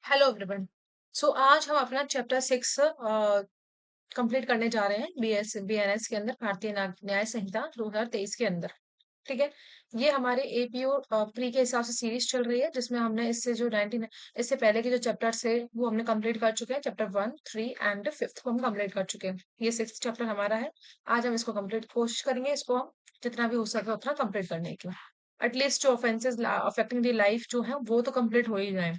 Hello everyone. सो आज हम अपना चैप्टर 6 कंप्लीट करने जा रहे हैं बीएनएस के अंदर भारतीय न्याय संहिता 2023 के अंदर। ठीक है। ये हमारे एपीओ प्री के हिसाब से सीरीज चल रही है जिसमें हमने इससे पहले के जो चैप्टर्स है वो हमने कंप्लीट कर चुके हैं। चैप्टर 1, 3 एंड 5 को हम कंप्लीट कर चुके हैं। ये 6th चैप्टर हमारा है। आज हम इसको कंप्लीट कोशिश करेंगे, इसको हम जितना भी हो सके उतना कंप्लीट करने की। एटलीस्ट जो ऑफेंसेस अफेक्टिंग द लाइफ जो है वो तो कंप्लीट हो ही जाए।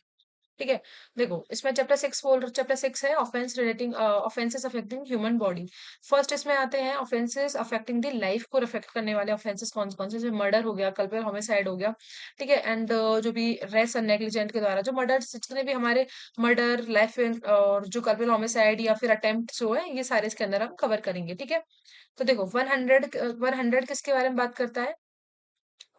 ठीक है। देखो, इसमें चैप्टर 6 है offences affecting human body. First इसमें आते हैं ऑफेंसेस अफेक्टिंग द लाइफ को अफेक्ट करने वाले ऑफेंसेस कौन कौन से, जैसे मर्डर हो गया, कल्पेबल होमिसाइड हो गया। ठीक है। एंड जो भी रेस और नेग्लिजेंट के द्वारा जो मर्डर, जितने भी हमारे मर्डर लाइफ और जो कल्पेबल होमिसाइड या फिर अटेम्प्ट जो है, ये सारे इसके अंदर हम कवर करेंगे। ठीक है। तो देखो, 100 किसके बारे में बात करता है?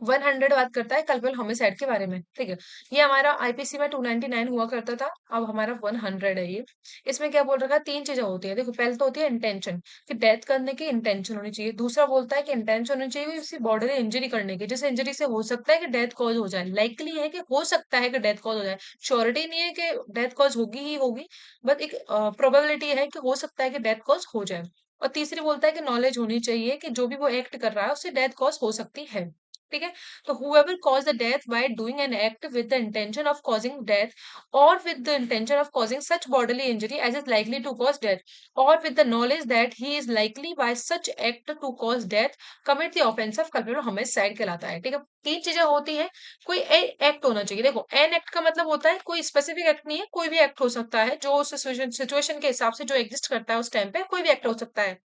100 बात करता है कल्पल होमिसाइड के बारे में। ठीक है। ये हमारा आईपीसी में 299 हुआ करता था, अब हमारा 100 है ये। इसमें क्या बोल रखा है? तीन चीजें होती है। देखो, पहले तो होती है इंटेंशन, कि डेथ करने की इंटेंशन होनी चाहिए। दूसरा बोलता है कि इंटेंशन होनी चाहिए किसी बॉडीली इंजरी करने की, जिस इंजरी से हो सकता है कि डेथ कॉज हो जाए, लाइकली है कि हो सकता है कि डेथ कॉज हो जाए, श्योरिटी नहीं है कि डेथ कॉज होगी ही होगी, बट एक प्रोबेबिलिटी है कि हो सकता है कि डेथ कॉज हो जाए। और तीसरी बोलता है कि नॉलेज होनी चाहिए कि जो भी वो एक्ट कर रहा है उससे डेथ कॉज हो सकती है। ठीक है। तो whoever caused the death by doing an act with the intention of causing death or with the intention of causing such bodily injury as is likely to cause death or with the knowledge that he is likely by such act to cause death commit the offense of culpable homicide कहलाता है। ठीक है। तीन चीजें होती हैं। कोई act होना चाहिए। देखो, एन एक्ट का मतलब होता है कोई स्पेसिफिक एक्ट नहीं है, कोई भी एक्ट हो सकता है जो उस सिचुएशन के हिसाब से जो एग्जिस्ट करता है उस टाइम पे कोई भी एक्ट हो सकता है।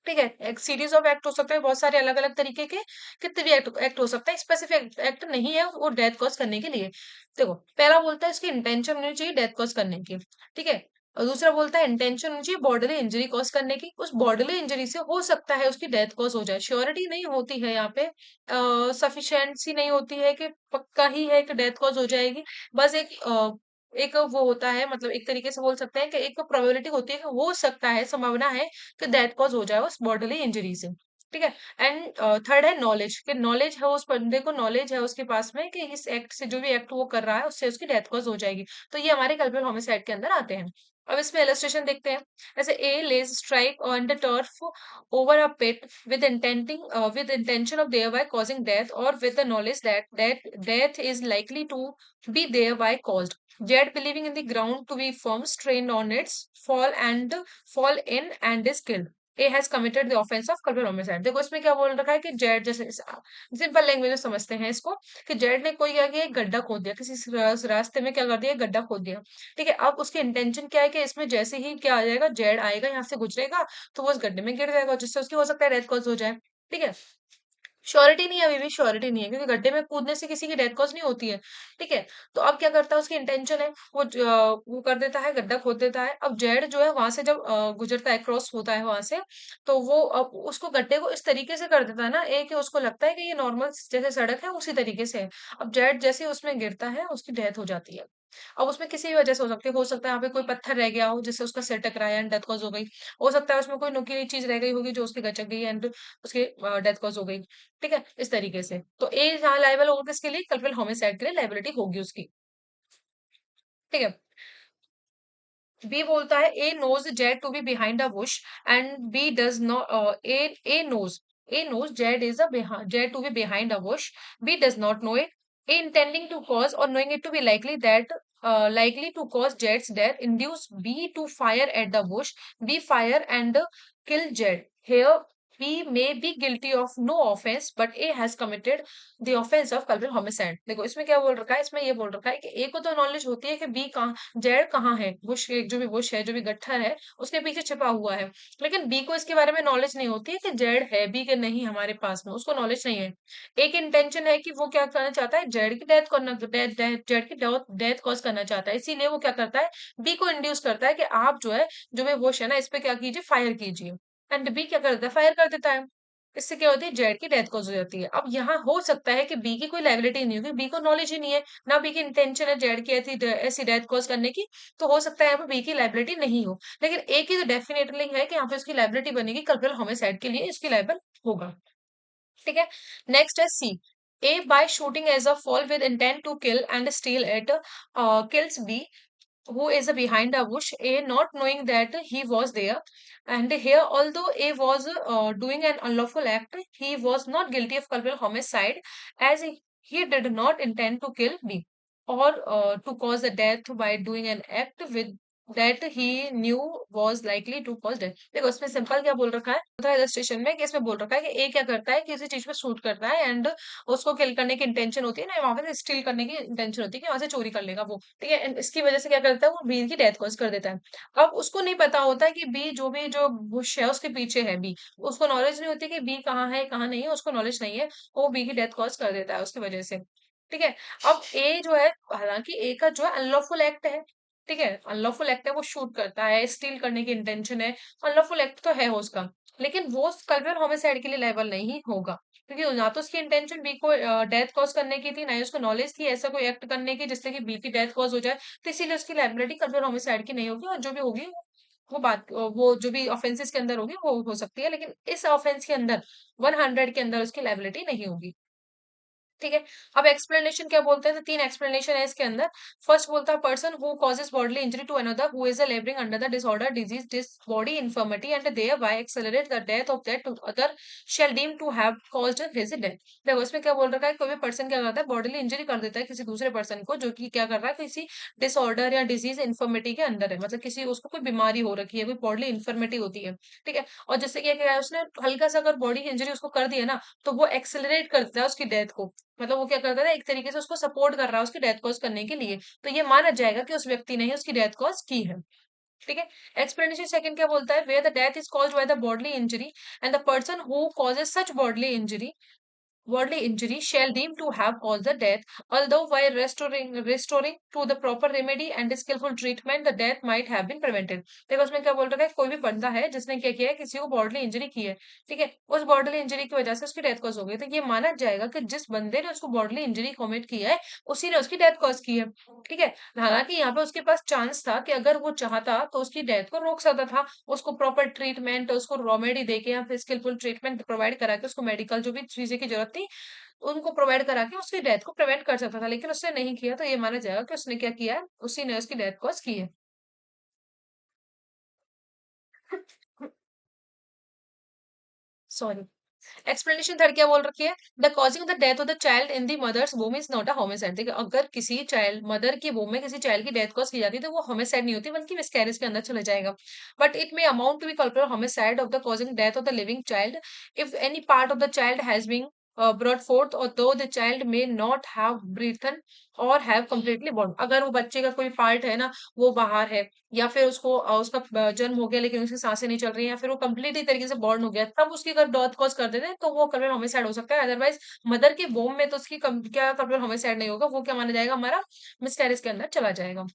ठीक है। एक सीरीज ऑफ एक्ट हो सकते हैं बहुत सारे अलग अलग तरीके के, कितने भी एक्ट हो सकता है, स्पेसिफिक एक्ट नहीं है वो डेथ कॉज करने के लिए। देखो, पहला बोलता है इसकी इंटेंशन होनी चाहिए डेथ कॉज करने की। ठीक है। और दूसरा बोलता है इंटेंशन होनी चाहिए बॉडीली इंजरी कॉज करने की, उस बॉडीली इंजरी से हो सकता है उसकी डेथ कॉज हो जाए। श्योरिटी नहीं होती है यहाँ पे, सफिशिएंसी नहीं होती है कि पक्का ही है कि डेथ कॉज हो जाएगी। बस एक वो होता है, मतलब एक तरीके से बोल सकते हैं कि एक प्रोबेबिलिटी होती है कि हो सकता है, संभावना है कि डेथ कॉज हो जाए उस बॉडीली इंजरी से। ठीक है। एंड थर्ड है नॉलेज, कि नॉलेज है उस बंदे को, नॉलेज है उसके पास में कि इस एक्ट से, जो भी एक्ट वो कर रहा है उससे उसकी डेथ कॉज हो जाएगी। तो ये हमारे कल्पित होमिसाइड के अंदर आते हैं। अब इसमें इलस्ट्रेशन देखते हैं। जैसे A lays strike on the turf over a pit with intention of thereby causing death or with the knowledge that death is likely to be thereby caused. Jet believing in the ground to be firm, strained on its fall in and is killed. A has committed the offense of culpable homicide। देखो, इसमें क्या बोल रखा है कि Z, जैसे simple language में समझते हैं इसको, कि जेड ने कोई क्या किया, एक गड्ढा खोद दिया, किसी रास्ते में क्या कर दिया, एक गड्ढा खोद दिया। ठीक है। अब उसकी इंटेंशन क्या है कि इसमें जैसे ही क्या आ जाएगा, जेड आएगा यहाँ से गुजरेगा तो वो उस गड्ढे में गिर जाएगा, जिससे उसकी हो सकता है डेथ कॉज हो जाए। ठीक है। श्योरिटी नहीं है, अभी भी श्योरिटी नहीं है, क्योंकि गड्ढे में कूदने से किसी की डेथ कॉज नहीं होती है। ठीक है। तो अब क्या करता है, उसकी इंटेंशन है, वो कर देता है, गड्ढा खोद देता है। अब जेड जो है वहां से जब गुजरता है, क्रॉस होता है वहां से, तो वो अब उसको गड्ढे को इस तरीके से कर देता है ना, एक उसको लगता है कि ये नॉर्मल जैसे सड़क है उसी तरीके से है। अब जेड जैसे ही उसमें गिरता है उसकी डेथ हो जाती है। अब उसमें किसी भी वजह से हो सकता है यहाँ पे कोई पत्थर रह गया हो जिससे उसका सिर टकराया एंड डेथ कॉज हो गई। हो सकता है उसमें कोई नुकीली चीज रह गई होगी जो उसकी गचक गई एंड उसकी डेथ कॉज हो गई। ठीक है। इस तरीके से तो ए यहाँ लाइबल होगा किसके लिए, कल्पित होमिसाइड के लिए लाइबिलिटी होगी उसकी। ठीक है। बी बोलता है A knows Z to be behind a bush and B does not, A knows Z is a Z to be behind a bush, B does not know it. A intending to cause or knowing it to be likely that likely to cause Jed's death induce B to fire at the bush. B fire and kill Jed. Here B may be guilty of no offense but A has committed the offense of culpable homicide। देखो, इसमें क्या बोल रखा है, इसमें ये बोल रखा है कि ए को तो नॉलेज होती है कि बी कहाँ, जेड कहाँ है, बुश, जो भी बुश है, जो भी गट्ठर है उसके पीछे छिपा हुआ है। लेकिन बी को इसके बारे में नॉलेज नहीं होती है कि जेड है भी कि नहीं हमारे पास में, उसको नॉलेज नहीं है। एक इंटेंशन है कि वो क्या करना चाहता है, जेड की डेथ करना, जेड की डेथ कॉज करना चाहता है, इसीलिए वो क्या करता है, बी को इंड्यूस करता है कि आप जो है, जो भी वुश है ना, इस पे क्या कीजिए, फायर कीजिए। एंड बी क्या करता है, फायर कर देता है। इससे क्या होती है, जेड की डेथ कॉज हो जाती है। अब यहाँ हो सकता है कि बी की कोई लाइबिलिटी नहीं होगी, बी को नॉलेज ही नहीं है, ना बी की इंटेंशन है जेड की ऐसी ऐसी डेथ कॉज करने की, तो हो सकता है यहाँ पे बी की लाइबिलिटी नहीं हो। लेकिन ए की जो डेफिनेटली है कि यहाँ पे उसकी लाइबिलिटी बनेगी, कल्पित होमिसाइड के लिए इसकी लाइबल होगा। ठीक है। नेक्स्ट है C. A by shooting as a fowl with intent to kill and steal it kills B. who is behind the bush, A not knowing that he was there. And here, although A was doing an unlawful act, he was not guilty of culpable homicide, as he did not intend to kill B or to cause the death by doing an act with that he knew was likely to cause death. देखो इसमें simple क्या बोल रखा है, होता है registration में कि इसमें बोल रखा है कि ए क्या करता है, किसी चीज पे शूट करता है एंड उसको किल करने की इंटेंशन होती है ना, वहां पे स्टील करने की इंटेंशन होती है कि वहां से चोरी कर लेगा वो, ठीक है। एंड इसकी वजह से क्या करता है, वो बी की डेथ कॉज कर देता है। अब उसको नहीं पता होता है कि बी जो भी जो बुश है उसके पीछे है बी, उसको नॉलेज नहीं होती कि बी कहाँ है कहाँ नहीं है, उसको नॉलेज नहीं है, वो बी की डेथ कॉज कर देता है उसकी वजह से, ठीक है। अब ए जो है, हालांकि ए का जो है अनलॉफुल एक्ट है, ठीक है, अनलॉफुल एक्ट है, वो शूट करता है, स्टील करने की इंटेंशन है, अनलॉफुल एक्ट तो है उसका, लेकिन वो कल्पेबल होमिसाइड के लिए लायबल नहीं होगा, क्योंकि ना तो उसकी इंटेंशन बी को डेथ कॉज करने की थी, ना ही उसको नॉलेज थी ऐसा कोई एक्ट करने की जिससे कि बी की डेथ कॉज हो जाए, तो इसीलिए उसकी लायबिलिटी कल्पेबल होमिसाइड की नहीं होगी, और जो भी होगी वो बात वो जो भी ऑफेंसेस के अंदर होगी वो हो सकती है, लेकिन इस ऑफेंस के अंदर 100 के अंदर उसकी लायबिलिटी नहीं होगी, ठीक है। अब एक्सप्लेनेशन क्या बोलते हैं, तो तीन एक्सप्लेनेशन है इसके अंदर। फर्स्ट बोलता है person who causes bodily injury to another who is labouring under the disorder disease this body infirmity and thereby accelerate the death of that other shall deem to have caused his death. देखो इसमें क्या बोल रखा है, कोई भी person क्या करता है, बॉडीली इंजरी कर देता है किसी दूसरे पर्सन को, जो कि क्या कर रहा है, किसी डिसऑर्डर या डिजीज इन्फर्मिटी के अंदर है, मतलब किसी उसको कोई बीमारी हो रखी है, कोई बॉडली इन्फर्मिटी होती है, ठीक है। और जैसे क्या किया है उसने, हल्का सा अगर बॉडी इंजरी उसको कर दिया ना, तो वो एक्सेलरेट कर देता है उसकी डेथ को, मतलब वो क्या करता था, एक तरीके से उसको सपोर्ट कर रहा है उसकी डेथ कॉज करने के लिए, तो ये माना जाएगा कि उस व्यक्ति ने ही उसकी डेथ कॉज की है, ठीक है। एक्सप्लेनेशन सेकंड क्या बोलता है, where the death is caused by the bodily injury and the person who causes such bodily injury bodily injury shall deem to have caused the death, although while restoring to the proper remedy and skillful treatment, the death might have been prevented। देखो उसमें क्या बोल रखा है, कोई भी बंदा है जिसने क्या किया है, किसी को बॉडली इंजरी की है, ठीक है, उस बॉडली इंजरी की वजह से उसकी डेथ कॉज हो गई, तो ये माना जाएगा कि जिस बंदे ने उसको बॉडली इंजरी कॉमिट किया है उसी ने उसकी डेथ कॉज की है, ठीक है। हालांकि यहाँ पे उसके पास चांस था कि अगर वो चाहता तो उसकी डेथ को रोक सकता था, उसको प्रॉपर ट्रीटमेंट, उसको रेमेडी देके या फिर स्किलफुल ट्रीटमेंट प्रोवाइड करा के, उसको मेडिकल जो भी चीजें की जरूरत थी उनको प्रोवाइड करा के उसकी डेथ को प्रिवेंट कर सकता था, लेकिन उसने नहीं किया, तो ये माना जाएगा कि उसने क्या किया है, उसी ने उसकी डेथ कॉज की है। सॉरी। एक्सप्लेनेशन थर्ड क्या बोल रखी है, the causing the death of the child in the mother's womb is not a homicide. देखिए अगर किसी चाइल्ड मदर की वोम में किसी चाइल्ड की डेथ कॉज की जाती है तो वो होमिसाइड नहीं होती बल्कि मिसकैरेज के अंदर चले जाएगा, but it may amount to be culpable homicide of the causing death of the living child if any part of the child has been brought forth or though the child may not have breathed or have completely born। अगर वो बच्चे का कोई part है ना, वो बाहर है, या फिर उसको उसका जन्म हो गया लेकिन उसकी सांसें नहीं चल रही हैं, या फिर वो कंप्लीटली तरीके से बॉर्न हो गया, तब उसकी अगर डेथ कॉज कर देते हैं तो वो कल्पेबल होमिसाइड हो सकता है। अदरवाइज मदर के वोम में तो उसकी क्या कल्पेबल होमिसाइड नहीं होगा, वो क्या माना जाएगा, हमारा मिसकैरेज के अंदर चला जाएगा,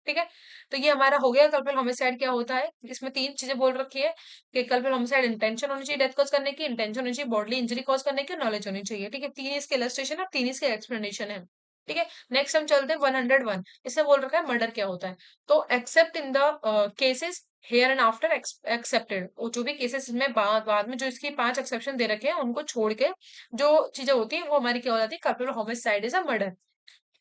ठीक है। तो ये हमारा हो गया कल्पेबल होमिसाइड क्या होता है, इसमें तीन चीजें बोल रखी है कि कल्पेबल होमिसाइड इंटेंशन होनी चाहिए डेथ कॉज करने की, इंटेंशन होनी चाहिए बॉडली इंजरी कॉज करने की, नॉलेज होनी चाहिए, ठीक है। तीन इसके इलस्ट्रेशन है, तीन इसके एक्सप्लेनेशन है, ठीक है। नेक्स्ट हम चलते हैं 101। इससे बोल रखा है मर्डर क्या होता है, तो except in the cases here and after excepted, जो भी केसेस में बाद में जो इसकी पांच एक्सेप्शन दे रखे हैं उनको छोड़ के जो चीजें होती है वो हमारी क्या हो जाती है, culpable homicide is a murder,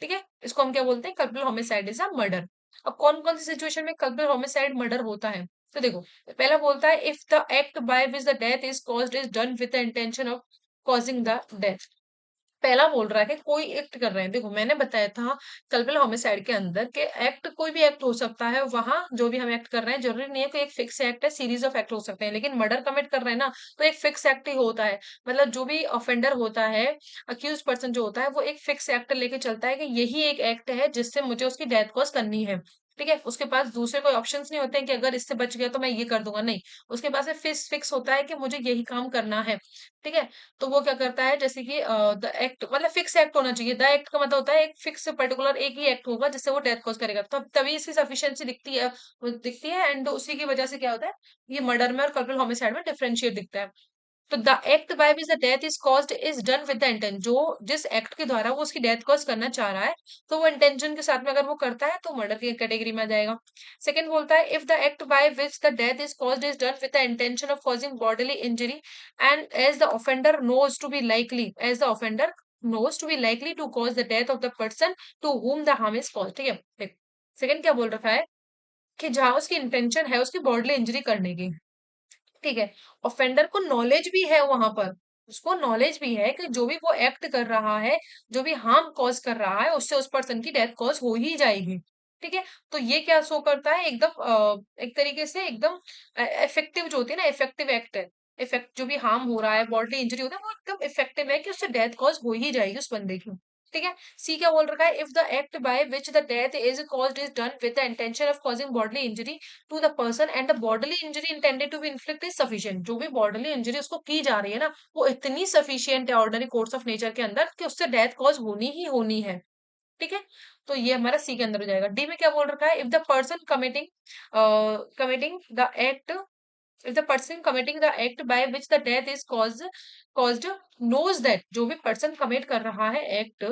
ठीक है। इसको हम क्या बोलते हैं, culpable homicide is a murder. अब कौन कौन सी सिचुएशन में कल्पेबल होमिसाइड मर्डर होता है, तो देखो पहला बोलता है if the act by which the death is caused is done with the intention of causing the death. पहला बोल रहा है कि कोई एक्ट कर रहे हैं, देखो मैंने बताया था कल्पेबल होमिसाइड के अंदर के एक्ट कोई भी एक्ट हो सकता है, वहां जो भी हम एक्ट कर रहे हैं जरूरी नहीं है कोई एक फिक्स एक्ट है, सीरीज ऑफ एक्ट हो सकते हैं, लेकिन मर्डर कमिट कर रहे हैं ना, तो एक फिक्स एक्ट ही होता है, मतलब जो भी ऑफेंडर होता है, अक्यूज पर्सन जो होता है, वो एक फिक्स एक्ट लेके चलता है कि यही एक एक्ट है जिससे मुझे उसकी डेथ कॉज करनी है, ठीक है। उसके पास दूसरे कोई ऑप्शंस नहीं होते हैं कि अगर इससे बच गया तो मैं ये कर दूंगा, नहीं, उसके पास फिक्स फिक्स होता है कि मुझे यही काम करना है, ठीक है। तो वो क्या करता है, जैसे कि द एक्ट मतलब फिक्स एक्ट होना चाहिए, द एक्ट का मतलब होता है एक फिक्स पर्टिकुलर एक ही एक्ट होगा जिससे वो डेथ कॉज करेगा, तो तभी इसकी सफिशिएंसी दिखती है, वो दिखती है, एंड उसी की वजह से क्या होता है, ये मर्डर में और कल्पेबल होमिसाइड में डिफरेंशिएट दिखता है। तो the act by which the death is caused is done with the intention, जो जिस एक्ट के द्वारा वो उसकी डेथ कॉज करना चाह रहा है, तो वो इंटेंशन के साथ में अगर वो करता है तो मर्डर की कैटेगरी में आ जाएगा। सेकंड बोलता है if the act by which the death is caused is done with the intention of causing bodily injury and as the offender knows to be likely as the offender knows to be likely to cause the death of the person to whom the harm is caused, ठीक है। Second क्या बोल रखा है कि जहां उसकी intention है उसकी बॉडली इंजरी करने की, ठीक है, ऑफेंडर को नॉलेज भी है वहां पर, उसको नॉलेज भी है कि जो भी वो एक्ट कर रहा है, जो भी हार्म कॉज कर रहा है, उससे उस पर्सन की डेथ कॉज हो ही जाएगी। ठीक है, तो ये क्या शो करता है, एकदम एक तरीके से एकदम इफेक्टिव जो होती है ना, इफेक्टिव एक्ट है। इफेक्ट जो भी हार्म हो रहा है, बॉडली इंजरी होता है, वो एकदम इफेक्टिव है कि उससे डेथ कॉज हो ही जाएगी उस बंदे की। ठीक है, सी क्या बोल रखा है, if the act by which the death is caused is done with the intention of causing bodily injury to the person and the bodily injury intended to be inflict is sufficient, जो भी bodily injury उसको की जा रही है ना, वो इतनी सफिशिएंट है ऑर्डिनरी कोर्स ऑफ नेचर के अंदर कि उससे डेथ कॉज होनी ही होनी है। ठीक है, तो ये हमारा सी के अंदर हो जाएगा। डी में क्या बोल रखा है, if the person committing committing the act, if the person committing the act by which the death is caused knows that, जो भी पर्सन कमिट कर रहा है एक्ट,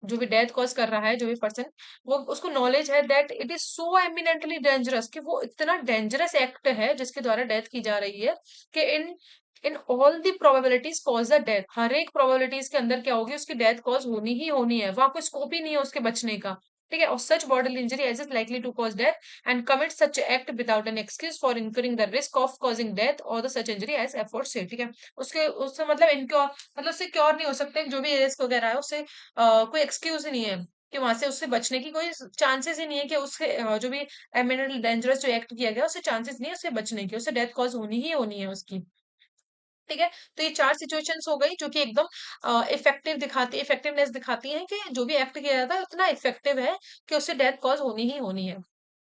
जो भी डेथ कॉज कर रहा है जो भी पर्सन, वो उसको नॉलेज है that it is so eminently dangerous, कि वो इतना डेंजरस एक्ट है जिसके द्वारा डेथ की जा रही है, कि in in all the probabilities cause the death, हर एक प्रोबेबिलिटीज के अंदर क्या होगी, उसकी डेथ कॉज होनी ही होनी है, वहां कोई स्कोप ही नहीं है उसके बचने का। ठीक है, और such bodily injury as is likely to cause death and commit such act without an excuse for incurring the risk of causing death or the such injury as aforesaid। ठीक है, उसके उससे मतलब इनक्योर, मतलब उससे क्योर नहीं हो सकते, जो भी रिस्क वगैरह है उससे कोई एक्सक्यूज ही नहीं है कि वहां से उससे बचने की कोई चांसेस ही नहीं है, कि उसके जो भी एमिनेंटली डेंजरस जो एक्ट किया गया उससे चांसेस नहीं है उससे बचने की, उससे डेथ कॉज होनी ही होनी है उसकी। ठीक है, तो ये चार सिचुएशंस हो गई जो कि एकदम इफेक्टिवनेस दिखाती हैं कि जो भी एक्ट किया जाता है उतना इफेक्टिव है कि उससे डेथ कॉज होनी ही होनी है।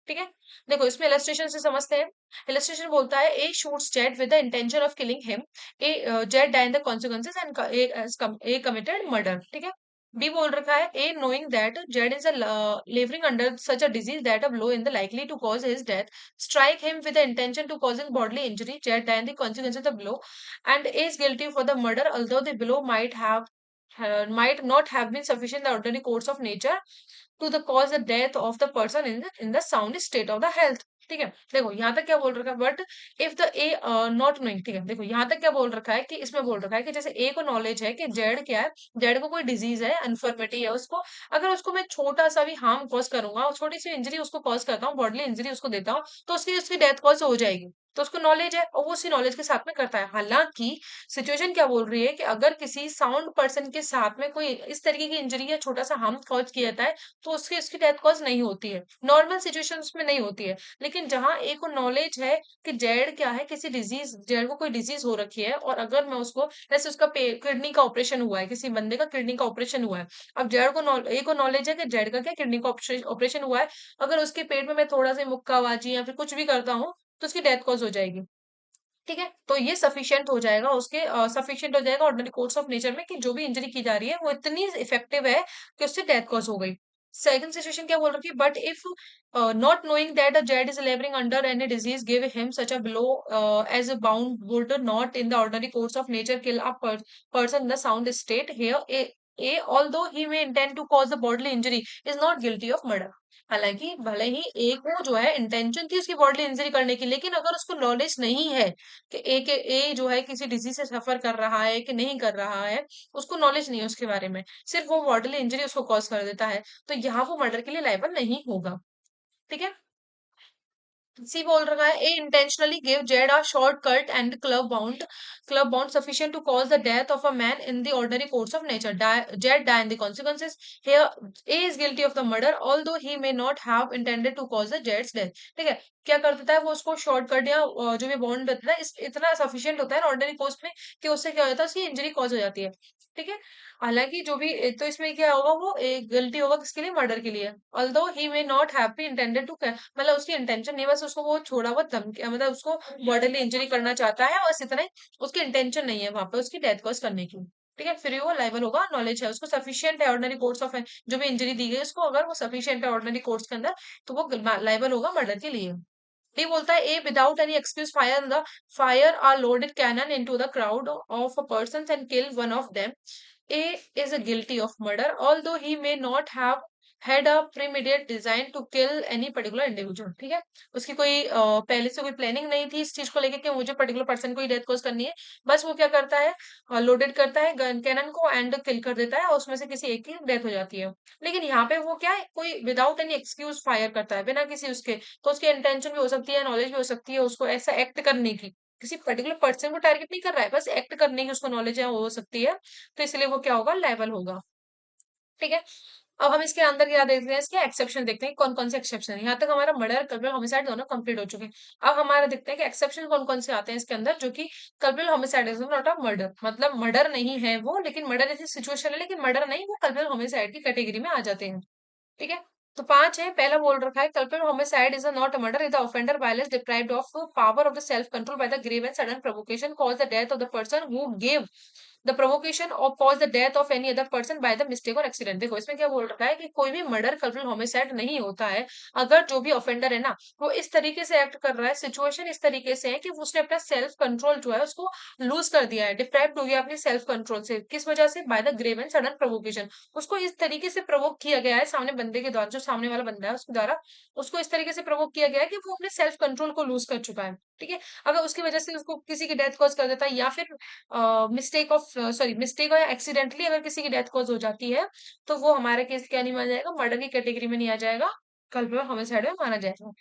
ठीक है, देखो इसमें इलस्ट्रेशन से समझते हैं। इलस्ट्रेशन बोलता है A shoots Z with the intention of killing him, A Z die in the consequences and A committed murder. ठीक है, बी बोल रखा है A knowing that Z is labouring under such a disease that a blow in the likely to cause his death, strike him with the intention to causing bodily injury, Jed die in the consequence of the blow, and is guilty for the murder, although the blow might not have been sufficient in the ordinary course of nature to the cause the death of the person in the sound state of the health। ठीक है, देखो यहाँ तक क्या बोल रखा है, but if the A not knowing, ठीक है, देखो यहाँ तक क्या बोल रखा है कि इसमें बोल रखा है कि जैसे ए को नॉलेज है कि जेड क्या है, जेड को कोई डिजीज है, इन्फर्मिटी है उसको, अगर उसको मैं छोटा सा भी हार्म कॉज करूंगा और छोटी सी इंजरी उसको कॉज करता हूँ, बॉडली इंजरी उसको देता हूँ, तो उसकी उसकी डेथ कॉज हो जाएगी। तो उसको नॉलेज है और वो उसी नॉलेज के साथ में करता है। हालांकि सिचुएशन क्या बोल रही है कि अगर किसी साउंड पर्सन के साथ में कोई इस तरीके की इंजरी या छोटा सा हार्म कॉज किया जाता है, तो उसकी उसकी डेथ कॉज नहीं होती है, नॉर्मल सिचुएशंस में नहीं होती है। लेकिन जहां एक को नॉलेज है कि जेड क्या है, किसी डिजीज, जेड को कोई डिजीज हो रखी है, और अगर मैं उसको, जैसे उसका किडनी का ऑपरेशन हुआ है, किसी बंदे का किडनी का ऑपरेशन हुआ है, अब जेड को ए को नॉलेज है कि जेड का क्या किडनी का ऑपरेशन हुआ है, अगर उसके पेट में मैं थोड़ा सा मुक्काबाजी या फिर कुछ भी करता हूँ, तो उसकी डेथ कॉज हो जाएगी। ठीक है, तो ये सफिशिएंट हो जाएगा उसके, सफिशिएंट हो जाएगा ऑर्डिनरी कोर्स ऑफ नेचर में कि जो भी इंजरी की जा रही है वो इतनी इफेक्टिव है कि उससे डेथ कॉज हो गई। सेकंड सिचुएशन क्या बोल रखी है, but if not knowing that the Z is labouring under any disease give him such a blow as a bound would not in the ordinary course of nature kill a person the sound state here a although he may intend to cause the bodily injury is not guilty of murder। हालांकि भले ही ए को जो है intention थी उसकी bodily injury करने की, लेकिन अगर उसको नॉलेज नहीं है कि ए जो है किसी डिजीज से सफर कर रहा है कि नहीं कर रहा है, उसको नॉलेज नहीं है उसके बारे में, सिर्फ वो बॉडली इंजरी उसको कॉज कर देता है, तो यहाँ वो मर्डर के लिए लायबल नहीं होगा। ठीक है, सी बोल रहा है A intentionally give Z a sword cut and club wound sufficient to cause the death of a man in the ordinary course of nature, Z die in the consequences here A is guilty of the murder although he may not have intended to cause the जेड्स death. ठीक है, क्या कर देता है वो, उसको shortcut या जो भी बॉन्ड रहता है इतना सफिशिएंट होता है ऑर्डिनरी कोर्स में कि उससे क्या होता है, उसकी इंजरी कॉज हो जाती है। ठीक है, हालांकि जो भी तो इसमें क्या होगा, वो एक गिल्टी होगा किसके लिए, मर्डर के लिए, although he may not have been intended to, मतलब उसकी इंटेंशन नहीं, बस उसको वो छोड़ा हुआ धमकी, मतलब उसको बॉडीली इंजरी करना चाहता है, बस इतना ही, उसकी इंटेंशन नहीं है वहां पे उसकी डेथ कॉज करने की। ठीक है, फिर वो लाइबल होगा, नॉलेज है उसको, सफिशिएंट है ऑर्डिनरी कोर्स ऑफ, जो भी इंजरी दी गई उसको, अगर वो सफिशिएंट है ऑर्डिनरी कोर्स के अंदर, तो वो लाइबल होगा मर्डर के लिए। डी बोलता है A without any excuse fire a loaded cannon into the crowd of a persons and kill one of them, A is a guilty of murder, although he may not have had a premeditate design to kill any particular individual, ठीक है। उसकी कोई पहले से कोई planning नहीं थी इस चीज को लेके कि मुझे पर्टिकुलर पर्सन को ही डेथ कॉज करनी है। बस वो क्या करता है, लोडेड करता है गन कैनन को एंड किल कर देता है और उसमें से किसी एक की डेथ हो जाती है। लेकिन यहाँ पे वो क्या है, कोई विदाउट एनी एक्सक्यूज फायर करता है बिना किसी उसके, तो उसकी इंटेंशन भी हो सकती है, नॉलेज भी हो सकती है उसको ऐसा एक्ट करने की। किसी पर्टिकुलर पर्सन को टारगेट नहीं कर रहा है, बस एक्ट करने की उसको नॉलेज है, हो सकती है। तो इसलिए वो क्या होगा, लेवल होगा। ठीक है। अब हम इसके अंदर क्या देखते हैं, इसके एक्सेप्शन देखते हैं कौन कौन से एक्सेप्शन है। यहाँ तक हमारा मर्डर कल्पिल होमिसाइड दोनों कंप्लीट हो चुके हैं। अब हमारा देखते हैं कि एक्सेप्शन कौन कौन से आते हैं इसके अंदर, जो कि culpable homicide is not a murder, मतलब मर्डर नहीं है वो, लेकिन मर्डर जैसी सिचुएशन है लेकिन मर्डर नहीं, वो कल्पिल होमिसाइड की कैटेगरी में आ जाते हैं। ठीक है। तो 5 है, पहला बोल रखा है culpable homicide is not a murder if the offender वायलेंस deprived of power of the self control by the grave and sudden provocation cause the death of the person who gave the provocation or cause the death of any other person by the mistake or accident. देखो इसमें क्या बोल रखा है कि कोई भी murder कल्पिल homicide नहीं होता है अगर जो भी ऑफेंडर है ना, वो इस तरीके से एक्ट कर रहा है, सिचुएशन इस तरीके से है कि उसने अपना सेल्फ कंट्रोल जो है उसको लूज कर दिया है, डिप्राइव्ड हो गया अपने सेल्फ कंट्रोल से। किस वजह से, by the grave and sudden provocation. उसको इस तरीके से प्रवोक किया गया है सामने बंदे के द्वारा, जो सामने वाला बंदा है उसके द्वारा उसको इस तरीके से प्रवोक किया गया है कि वो अपने सेल्फ कंट्रोल को लूज कर चुका है। ठीक है। अगर उसकी वजह से उसको किसी की डेथ कॉज कर देता है, या फिर मिस्टेक या एक्सीडेंटली अगर किसी की डेथ कॉज हो जाती है, तो वो हमारा केस क्या नहीं माना जाएगा, मर्डर की कैटेगरी में नहीं आ जाएगा, कल्पित होमिसाइड में माना जाएगा।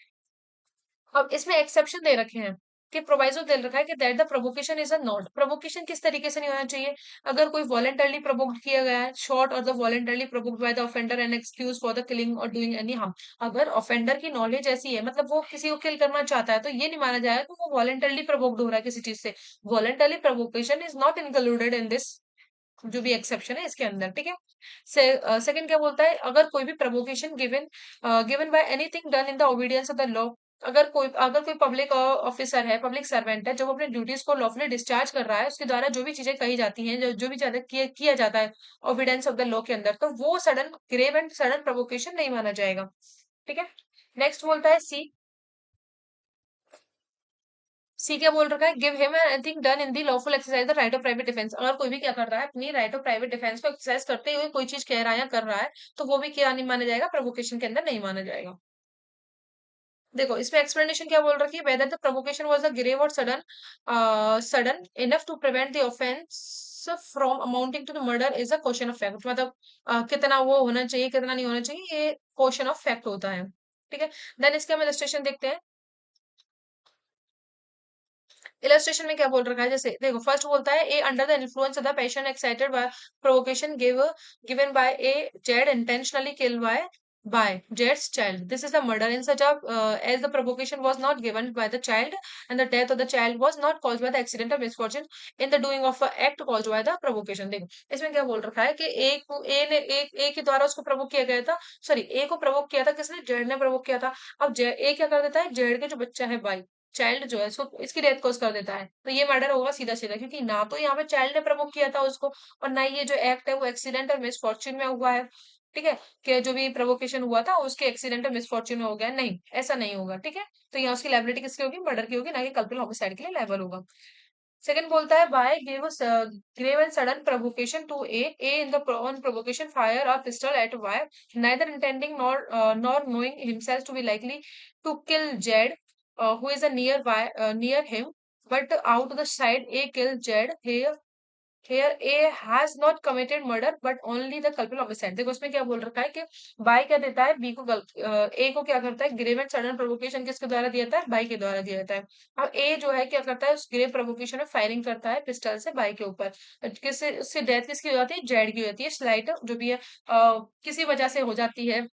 अब इसमें एक्सेप्शन दे रखे हैं कि प्रोवाइजो दे रखा है कि that the provocation is a not. Provocation किस तरीके से नहीं होना चाहिए, अगर कोई वॉलेंटरली प्रोवोक किया गया है, शॉर्ट और the voluntarily provoked by the offender and excuse for the killing और डूइंग एनी हार्म। अगर ऑफेंडर की नॉलेज ऐसी है, मतलब वो किसी को किल करना चाहता है, तो ये नहीं माना जाएगा कि वो वॉलेंटरली प्रोवोक्ड हो रहा है किसी चीज से। Voluntarily provocation is not included in this, जो भी एक्सेप्शन है इसके अंदर। ठीक है। सेकंड क्या बोलता है, अगर कोई भी provocation given given by anything done in the obedience of the law. अगर कोई पब्लिक ऑफिसर है, पब्लिक सर्वेंट है, जब वो अपने ड्यूटीज को लॉफुली डिस्चार्ज कर रहा है, उसके द्वारा जो भी चीजें कही जाती हैं, जो भी ज्यादा किया जाता है ओबीडियंस ऑफ द लॉ के अंदर, तो वो sudden grave and sudden provocation नहीं माना जाएगा। ठीक है। नेक्स्ट बोलता है सी। सी क्या बोल रखा है, give him anything done in the lawful exercise the right of private defence. अगर कोई भी क्या कर रहा है, अपनी राइट ऑफ प्राइवेट डिफेंस को एक्सरसाइज करते हुए कोई चीज कह रहा है या कर रहा है, तो वो भी क्या नहीं माना जाएगा, प्रोवोकेशन के अंदर नहीं माना जाएगा। देखो इसमें एक्सप्लेनेशन क्या बोल रखी है, whether the provocation was a grave or sudden enough to prevent the offence from amounting to the murder is a question of fact. मतलब कितना वो होना चाहिए, कितना नहीं होना चाहिए, ये क्वेश्चन ऑफ फैक्ट होता है। ठीक है। देन इसके हम इलस्ट्रेशन देखते हैं। इलस्ट्रेशन में क्या बोल रखा है, जैसे देखो फर्स्ट बोलता है A under the influence of the passion excited by provocation given by A Z intentionally kill by Jed's child. This is a murder in such a as the provocation was not given by the child and the death of the child was not caused by the accident or misfortune in the doing of a act caused by the provocation। देखो इसमें क्या बोल रखा है कि ए के द्वारा उसको प्रवोक किया गया था, सॉरी ए को प्रवोक किया था किसने, जेड ने प्रवोक किया था। अब ए क्या कर देता है, जेड के जो बच्चा है भाई, चाइल्ड जो है इसको इसकी डेथ कॉज कर देता है, तो ये मर्डर होगा सीधा सीधा, क्योंकि ना तो यहाँ पे चाइल्ड ने प्रवोक किया था उसको, और ना ही ये जो एक्ट है वो एक्सीडेंट और मिसफॉर्च्यून में हुआ है। ठीक है। कि जो भी प्रोवोकेशन हुआ था उसके एक्सीडेंट और मिसफॉर्च्यून में हो गया, नहीं ऐसा नहीं होगा। ठीक है। तो यहाँ उसकी लायबिलिटी किसकी होगी, मर्डर की होगी, ना कि कल्पिल होमिसाइड के लिए लायबल होगा। सेकंड बोलता है by give grave and sudden provocation to A in the on provocation fire or pistol at Y neither intending nor knowing himself to be likely to kill Jed who is a near him, but out the side A kill Jed here A has not committed murder but only the culpable homicide। देखो उसमें क्या बोल रखा है कि by क्या देता है, बी को ए को क्या करता है, ग्रेव एंड सडन प्रोवोकेशन किसके द्वारा दिया था, बाई के द्वारा दिया जाता है। अब ए जो है क्या करता है, उस ग्रेव प्रोवोकेशन में फायरिंग करता है पिस्टल से बाई के ऊपर, किससे उससे डेथ किसकी हो जाती है, जेड की हो जाती है, स्लाइट जो भी है किसी वजह से हो जाती है।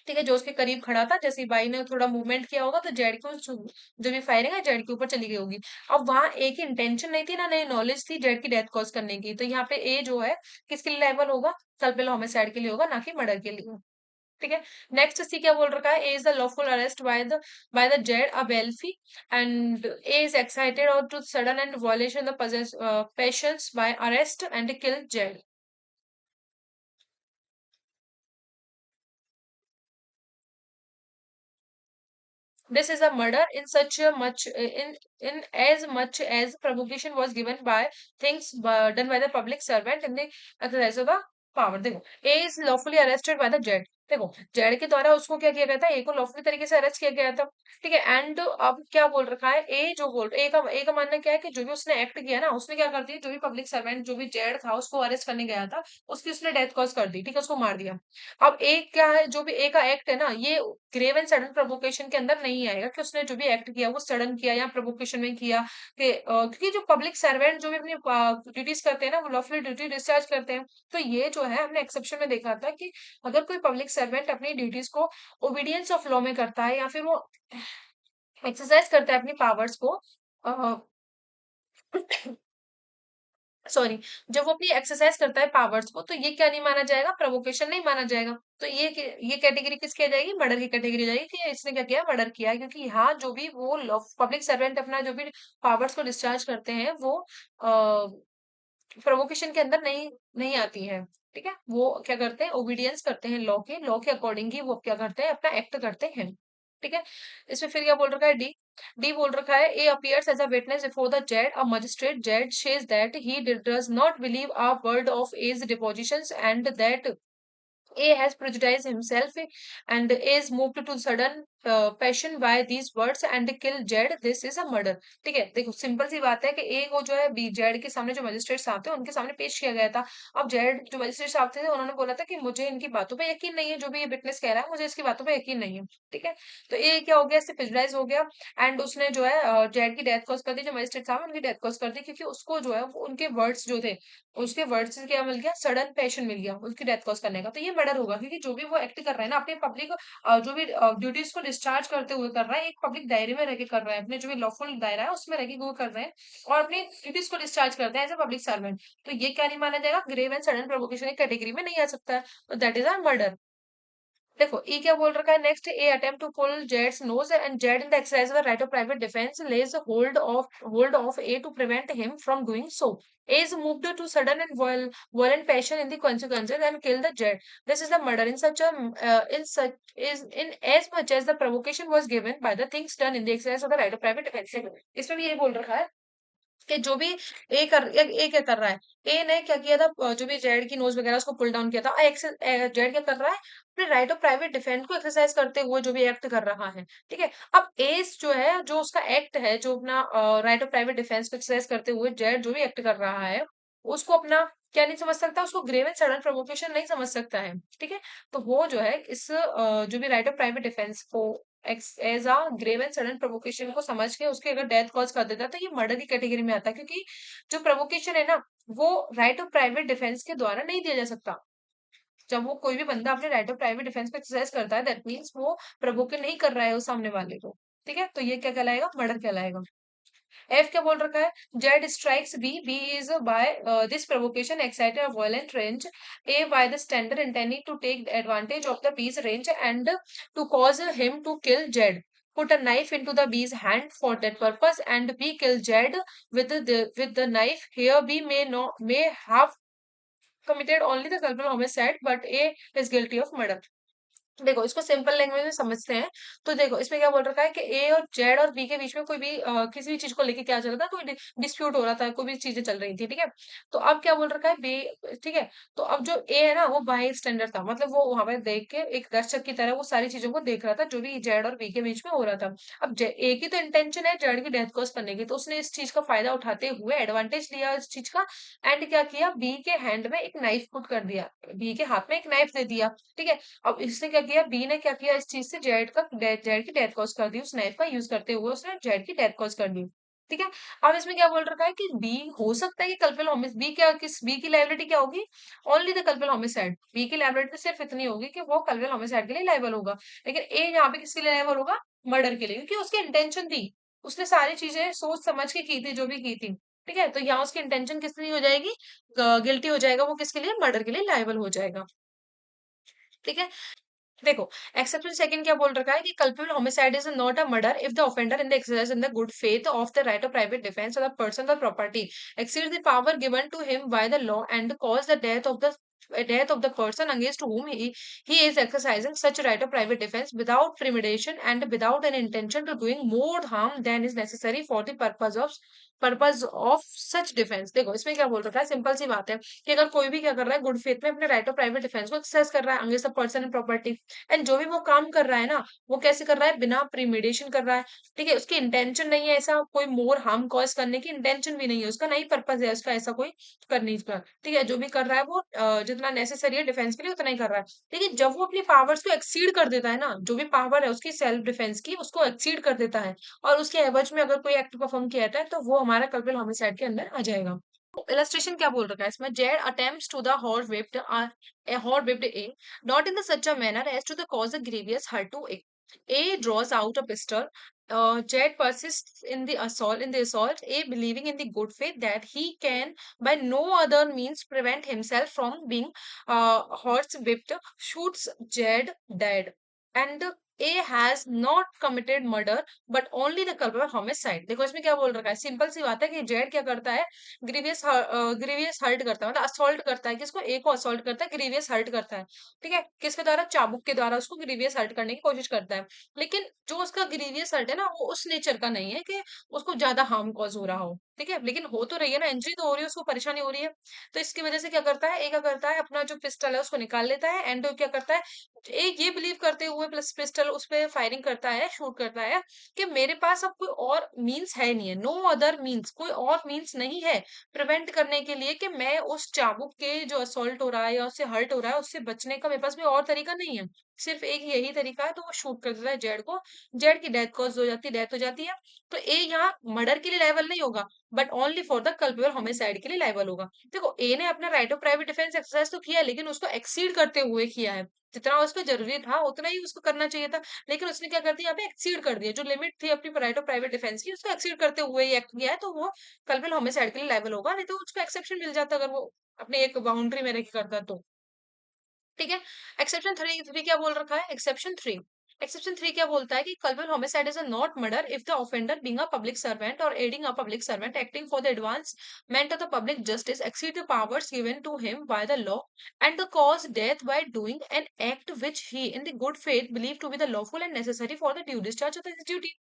ठीक है। जो उसके करीब खड़ा था, जैसे ही बाई ने थोड़ा मूवमेंट किया होगा तो जेड को जो भी फायरिंग है जेड के ऊपर चली गई होगी। अब वहां ए की इंटेंशन नहीं थी ना, नहीं नॉलेज थी जेड की डेथ कॉज करने की, तो यहाँ पे ए जो है किसके लिए लायबल होगा, कल्पिल होमिसाइड के लिए होगा, ना कि मर्डर के लिए। ठीक है। नेक्स्ट सी क्या बोल रखा है, A is the lawful arrest by the Z a वेल्फी and A is excited or to sudden and violation the patience by arrest and kill Z. This is a murder in such a much in as much as provocation was given by things done by the public servant in the exercise of the power। देखो A is lawfully arrested by the judge। देखो, Z के द्वारा उसको क्या किया गया था, ए को लॉफुली तरीके से अरेस्ट किया गया था, ठीक है। एंड अब क्या बोल रखा है, ए का मानना क्या है कि जो भी उसने एक्ट किया ना, उसने क्या कर दिया, जो भी पब्लिक सर्वेंट, जो भी जेड था, उसको अरेस्ट करने गया था, उसकी उसने डेथ कॉज कर दी, ठीक है, उसको मार दिया। अब ए क्या है, जो भी ए का एक्ट है ना, ये ग्रेव एंड सडन प्रोवोकेशन के अंदर नहीं आएगा, कि उसने जो भी एक्ट किया वो सडन किया या प्रोवोकेशन में किया, कि क्योंकि जो पब्लिक सर्वेंट जो भी अपनी ड्यूटीज करते हैं ना, वो लॉफुली ड्यूटी डिस्चार्ज करते हैं। तो ये जो है हमने एक्सेप्शन में देखा था कि अगर कोई पब्लिक सर्वेंट अपनी ड्यूटीज को ओबीडियंस ऑफ लॉ में करता है, या फिर वो एक्सरसाइज करता है अपनी पावर्स को, सॉरी, जब वो अपनी एक्सरसाइज करता है पावर्स को, तो ये क्या नहीं माना जाएगा, प्रोवोकेशन नहीं माना जाएगा। तो ये कैटेगरी किसकी आ जाएगी, मर्डर की कैटेगरी आ जाएगी, कि इसने क्या किया, मर्डर किया है। क्योंकि यहाँ जो भी वो पब्लिक सर्वेंट अपना जो भी पावर्स को डिस्चार्ज करते हैं, वो प्रोवोकेशन के अंदर नहीं नहीं आती है, ठीक है। वो क्या करते हैं, ओबीडियंस करते हैं लॉ के अकॉर्डिंग ही वो क्या करते हैं, अपना एक्ट करते हैं, ठीक है। इसमें फिर क्या बोल रखा है, डी डी बोल रखा है, A appears as a witness before the Z, a magistrate Z says that he does not believe a word of A's depositions, and that A has prejudiced himself and is moved to sudden passion by these words and kill Jed. This is a murder. ठीक है, देखो simple सी बात है कि ए को जो है B Z के सामने जो मजिस्ट्रेट साहब थे उनके सामने पेश किया गया था। अब जेड जो मजिस्ट्रेट साहब थे उन्होंने बोला था कि मुझे इनकी बातों पे यकीन नहीं है, जो भी ये विटनेस कह रहा है मुझे इसकी बातों पे यकीन नहीं है, ठीक है। तो ए क्या हो गया, इससे प्रेजुडाइज हो गया, एंड उसने जो है जेड की डेथ कॉज कर दी, जो मजिस्ट्रेट साहब उनकी डेथ कॉज कर दी, क्योंकि उसको जो है उनके वर्ड्स जो थे, उसके वर्ड से क्या मिल गया, सडन पैशन मिल गया उसकी डेथ कॉज करने का। तो ये मर्डर होगा, क्योंकि जो भी वो एक्ट कर रहा है ना, अपने पब्लिक जो भी ड्यूटीज को डिस्चार्ज करते हुए कर रहा है, एक पब्लिक दायरे में रह के कर रहा है, अपने जो भी लॉफुल दायरा है उसमें रह के वो कर रहे हैं, और अपनी ड्यूटीज को डिस्चार्ज करते हैं एज ए पब्लिक सर्वेंट। तो ये क्या नहीं माना जाएगा, ग्रेव एंड सडन प्रोवोकेशन एक कैटेगरी में नहीं आ सकता है, तो दैट इज अ मर्डर। देखो ई क्या बोल रखा है next, a attempt to pull जेड्स nose and Z in the exercise of right of private defence lays hold of a to prevent him from doing so. A is moved to sudden and violent passion in the consequences and kill the jet. This is a murder in as much as the provocation was given by the things done in the exercise of the right of private defense. इसमें भी यही बोल रखा है कि जो भी ए क्या कर रहा है, ए ने क्या किया था, जो भी जेड की नोज वगैरह उसको पुल डाउन किया था, जेड क्या कर रहा है, अपने राइट ऑफ प्राइवेट डिफेंस को एक्सरसाइज करते हुए जो भी एक्ट कर रहा है, ठीक है। अब एस जो है, जो उसका एक्ट है, जो अपना राइट ऑफ प्राइवेट डिफेंस को एक्सरसाइज करते हुए जेड जो भी एक्ट कर रहा है, उसको अपना क्या नहीं समझ सकता, उसको ग्रेव एंड सडन प्रोवोकेशन नहीं समझ सकता है, ठीक है। तो वो जो है इस जो भी राइट ऑफ प्राइवेट डिफेंस को as a grave and sudden provocation को समझ के उसके अगर डेथ कॉज कर देता है, तो ये मर्डर की कैटेगरी में आता है, क्योंकि जो प्रोवोकेशन है ना, वो राइट ऑफ प्राइवेट डिफेंस के द्वारा नहीं दिया जा सकता। जब वो कोई भी बंदा अपने राइट ऑफ प्राइवेट डिफेंस को एक्सरसाइज करता है, दैट मीन्स वो प्रोवोकेट नहीं कर रहा है उस सामने वाले को, ठीक है। तो ये क्या कहलाएगा, मर्डर कहलाएगा। एफ क्या बोल रखा है, Z strikes B, B is by this provocation excited a violent rage, A by the standard intending to take advantage of the B's rage and to cause him to kill Z, put a knife into the bee's hand for that purpose, and B kill Jed with the knife. Here B may have committed only the culpable homicide, but A is guilty of murder. देखो इसको simple language में समझते हैं। तो देखो इसमें क्या बोल रखा है कि ए और जेड और बी के बीच में कोई भी किसी भी चीज को लेके क्या चल रहा था, कोई डिस्प्यूट हो रहा था, कोई भी चीजें चल रही थी, ठीक है। तो अब क्या बोल रखा है बी, ठीक है। तो अब जो ए है ना, वो बाई स्टैंडर्ड था, मतलब वो वहां पे देख के एक दर्शक की तरह वो सारी चीजों को देख रहा था जो भी जेड और बी के बीच में हो रहा था। अब ए की तो इंटेंशन है जेड की डेथ कॉज करने की, तो उसने इस चीज का फायदा उठाते हुए एडवांटेज लिया इस चीज का, एंड क्या किया, बी के हैंड में एक नाइफ पुट कर दिया, बी के हाथ में एक नाइफ दे दिया, ठीक है। अब इसने क्या किया, बी ने क्या किया, इस चीज से जेड की डेथ कॉज कर दी, उस नाइफ का यूज करते हुए उसने जेड की डेथ कॉज कर दी, ठीक है। अब इसमें क्या बोल रखा है कि बी हो सकता है कि कल्पेबल होमिस बी क्या किस बी की लायबिलिटी क्या होगी, only the culpable homicide, B की लायबिलिटी सिर्फ इतनी होगी कि वो कल्पेबल होमिसाइड के लिए लायबल होगा। लेकिन ए यहाँ पे किसके लिए लायबल होगा, मर्डर के लिए, क्योंकि उसकी इंटेंशन थी, उसने सारी चीजें सोच समझ के की थी जो भी की थी, ठीक है। तो यहाँ उसकी इंटेंशन किस लिए हो जाएगी, गिल्टी हो जाएगा, वो किसके लिए, मर्डर के लिए लायबल हो जाएगा, ठीक है। देखो एक्सेप्शन सेकंड क्या बोल रखा है कि culpable homicide is not a murder if the offender in the exercise in the good faith of the right of private defence of the person और property exceeds the power given to him by the law and cause the death of the death of the person against whom he is exercising such right of private defense without premeditation and without an intention to doing more harm than is necessary for the purpose of such defence. देखो इसमें क्या बोल रखा है, simple सी बात है कि अगर कोई भी क्या कर रहा है गुड फेथ में अपने राइट ऑफ प्राइवेट डिफेंस को एक्सरसाइज कर रहा है against the person and property, and जो भी वो काम कर रहा है ना, वो कैसे कर रहा है, बिना प्रीमेडिटेशन कर रहा है। ठीक है, उसकी इंटेंशन नहीं है ऐसा कोई मोर हार्म कॉज करने की, इंटेंशन भी नहीं है उसका, नहीं पर्पज है उसका ऐसा कोई करने का। ठीक है, जो भी कर रहा है वो जितना नेसेसरी है डिफेंस के लिए उतना ही कर रहा है। लेकिन जब वो अपनी पावर्स को एक्सीड कर देता है ना, जो भी पावर है उसकी सेल्फ डिफेंस की उसको एक्सीड कर देता है, और उसके एवज में अगर कोई एक्ट परफॉर्म किया जाता है तो वो हमारा कल्पिल होमिसाइड के अंदर आ जाएगा। इलस्ट्रेशन क्या बोल रखा है इसमें, Z attempts to the hot whipped A not in the such a manner as to the cause a grievous hurt to A. A draws out a pistol. Jed persists in the assault. A believing in the good faith that he can by no other means prevent himself from being horse whipped, shoots Jed dead. And A has not committed murder but only the culpable homicide। देखो इसमें क्या बोल रखा है, simple सी बात है कि Z क्या करता है, ग्रीवियस हर्ट करता है, मतलब असॉल्ट करता है, किसको, ए को असॉल्ट करता है, ग्रीवियस हर्ट करता है। ठीक है, किसके द्वारा, चाबुक के द्वारा उसको ग्रीवियस हर्ट करने की कोशिश करता है। लेकिन जो उसका ग्रीवियस हर्ट है ना, वो उस नेचर का नहीं है कि उसको ज्यादा हार्म कॉज हो रहा हो। ठीक है, लेकिन हो तो रही है ना, इंजरी तो हो रही है, उसको परेशानी हो रही है। तो इसकी वजह से क्या करता है, ए क्या करता है, अपना जो पिस्टल है उसको निकाल लेता है, एंड क्या करता है, ए ये बिलीव करते हुए प्लस पिस्टल उस पे फायरिंग करता है, शूट करता है कि मेरे पास अब कोई और मीन्स है नहीं है, नो अदर मीन्स, कोई और मीन्स नहीं है प्रिवेंट करने के लिए कि मैं उस चाबुक के जो असॉल्ट हो रहा है या उससे हर्ट हो रहा है उससे बचने का मेरे पास भी और तरीका नहीं है, सिर्फ एक यही तरीका है। तो वो शूट कर देता है जेड को, जेड की डेथ कॉज हो जाती है, डेथ हो जाती है। तो ए यहाँ मर्डर के लिए लायबल नहीं होगा but only for the culpable homicide के लिए लायबल होगा। देखो ए ने अपना right of private defence exercise तो किया है, लेकिन उसको एक्सीड करते हुए किया है, जितना उसको जरूरी था उतना ही उसको करना चाहिए था। लेकिन उसने क्या कर दिया, यहाँ पे एक्सीड कर दिया, जो लिमिट थी अपनी राइट ऑफ प्राइवेट डिफेंस की उसको एक्सीड करते हुए ही एक्ट किया है, तो वो कल्पेबल होमिसाइड के लिए लायबल होगा, नहीं तो उसको एक्सेप्शन मिल जाता अगर वो अपनी एक बाउंड्री में रह के करता तो। ठीक है, एक्सेप्शन थ्री थ्री क्या बोल रखा है, एक्सेप्शन थ्री क्या बोलता है कि culpable homicide is a not murder if the offender being a public servant or aiding a public servant acting for the advancement of the public justice exceed the powers given to him by the law and the cause death by doing an act which he in the good faith believed to be the lawful and necessary for the due discharge of his duty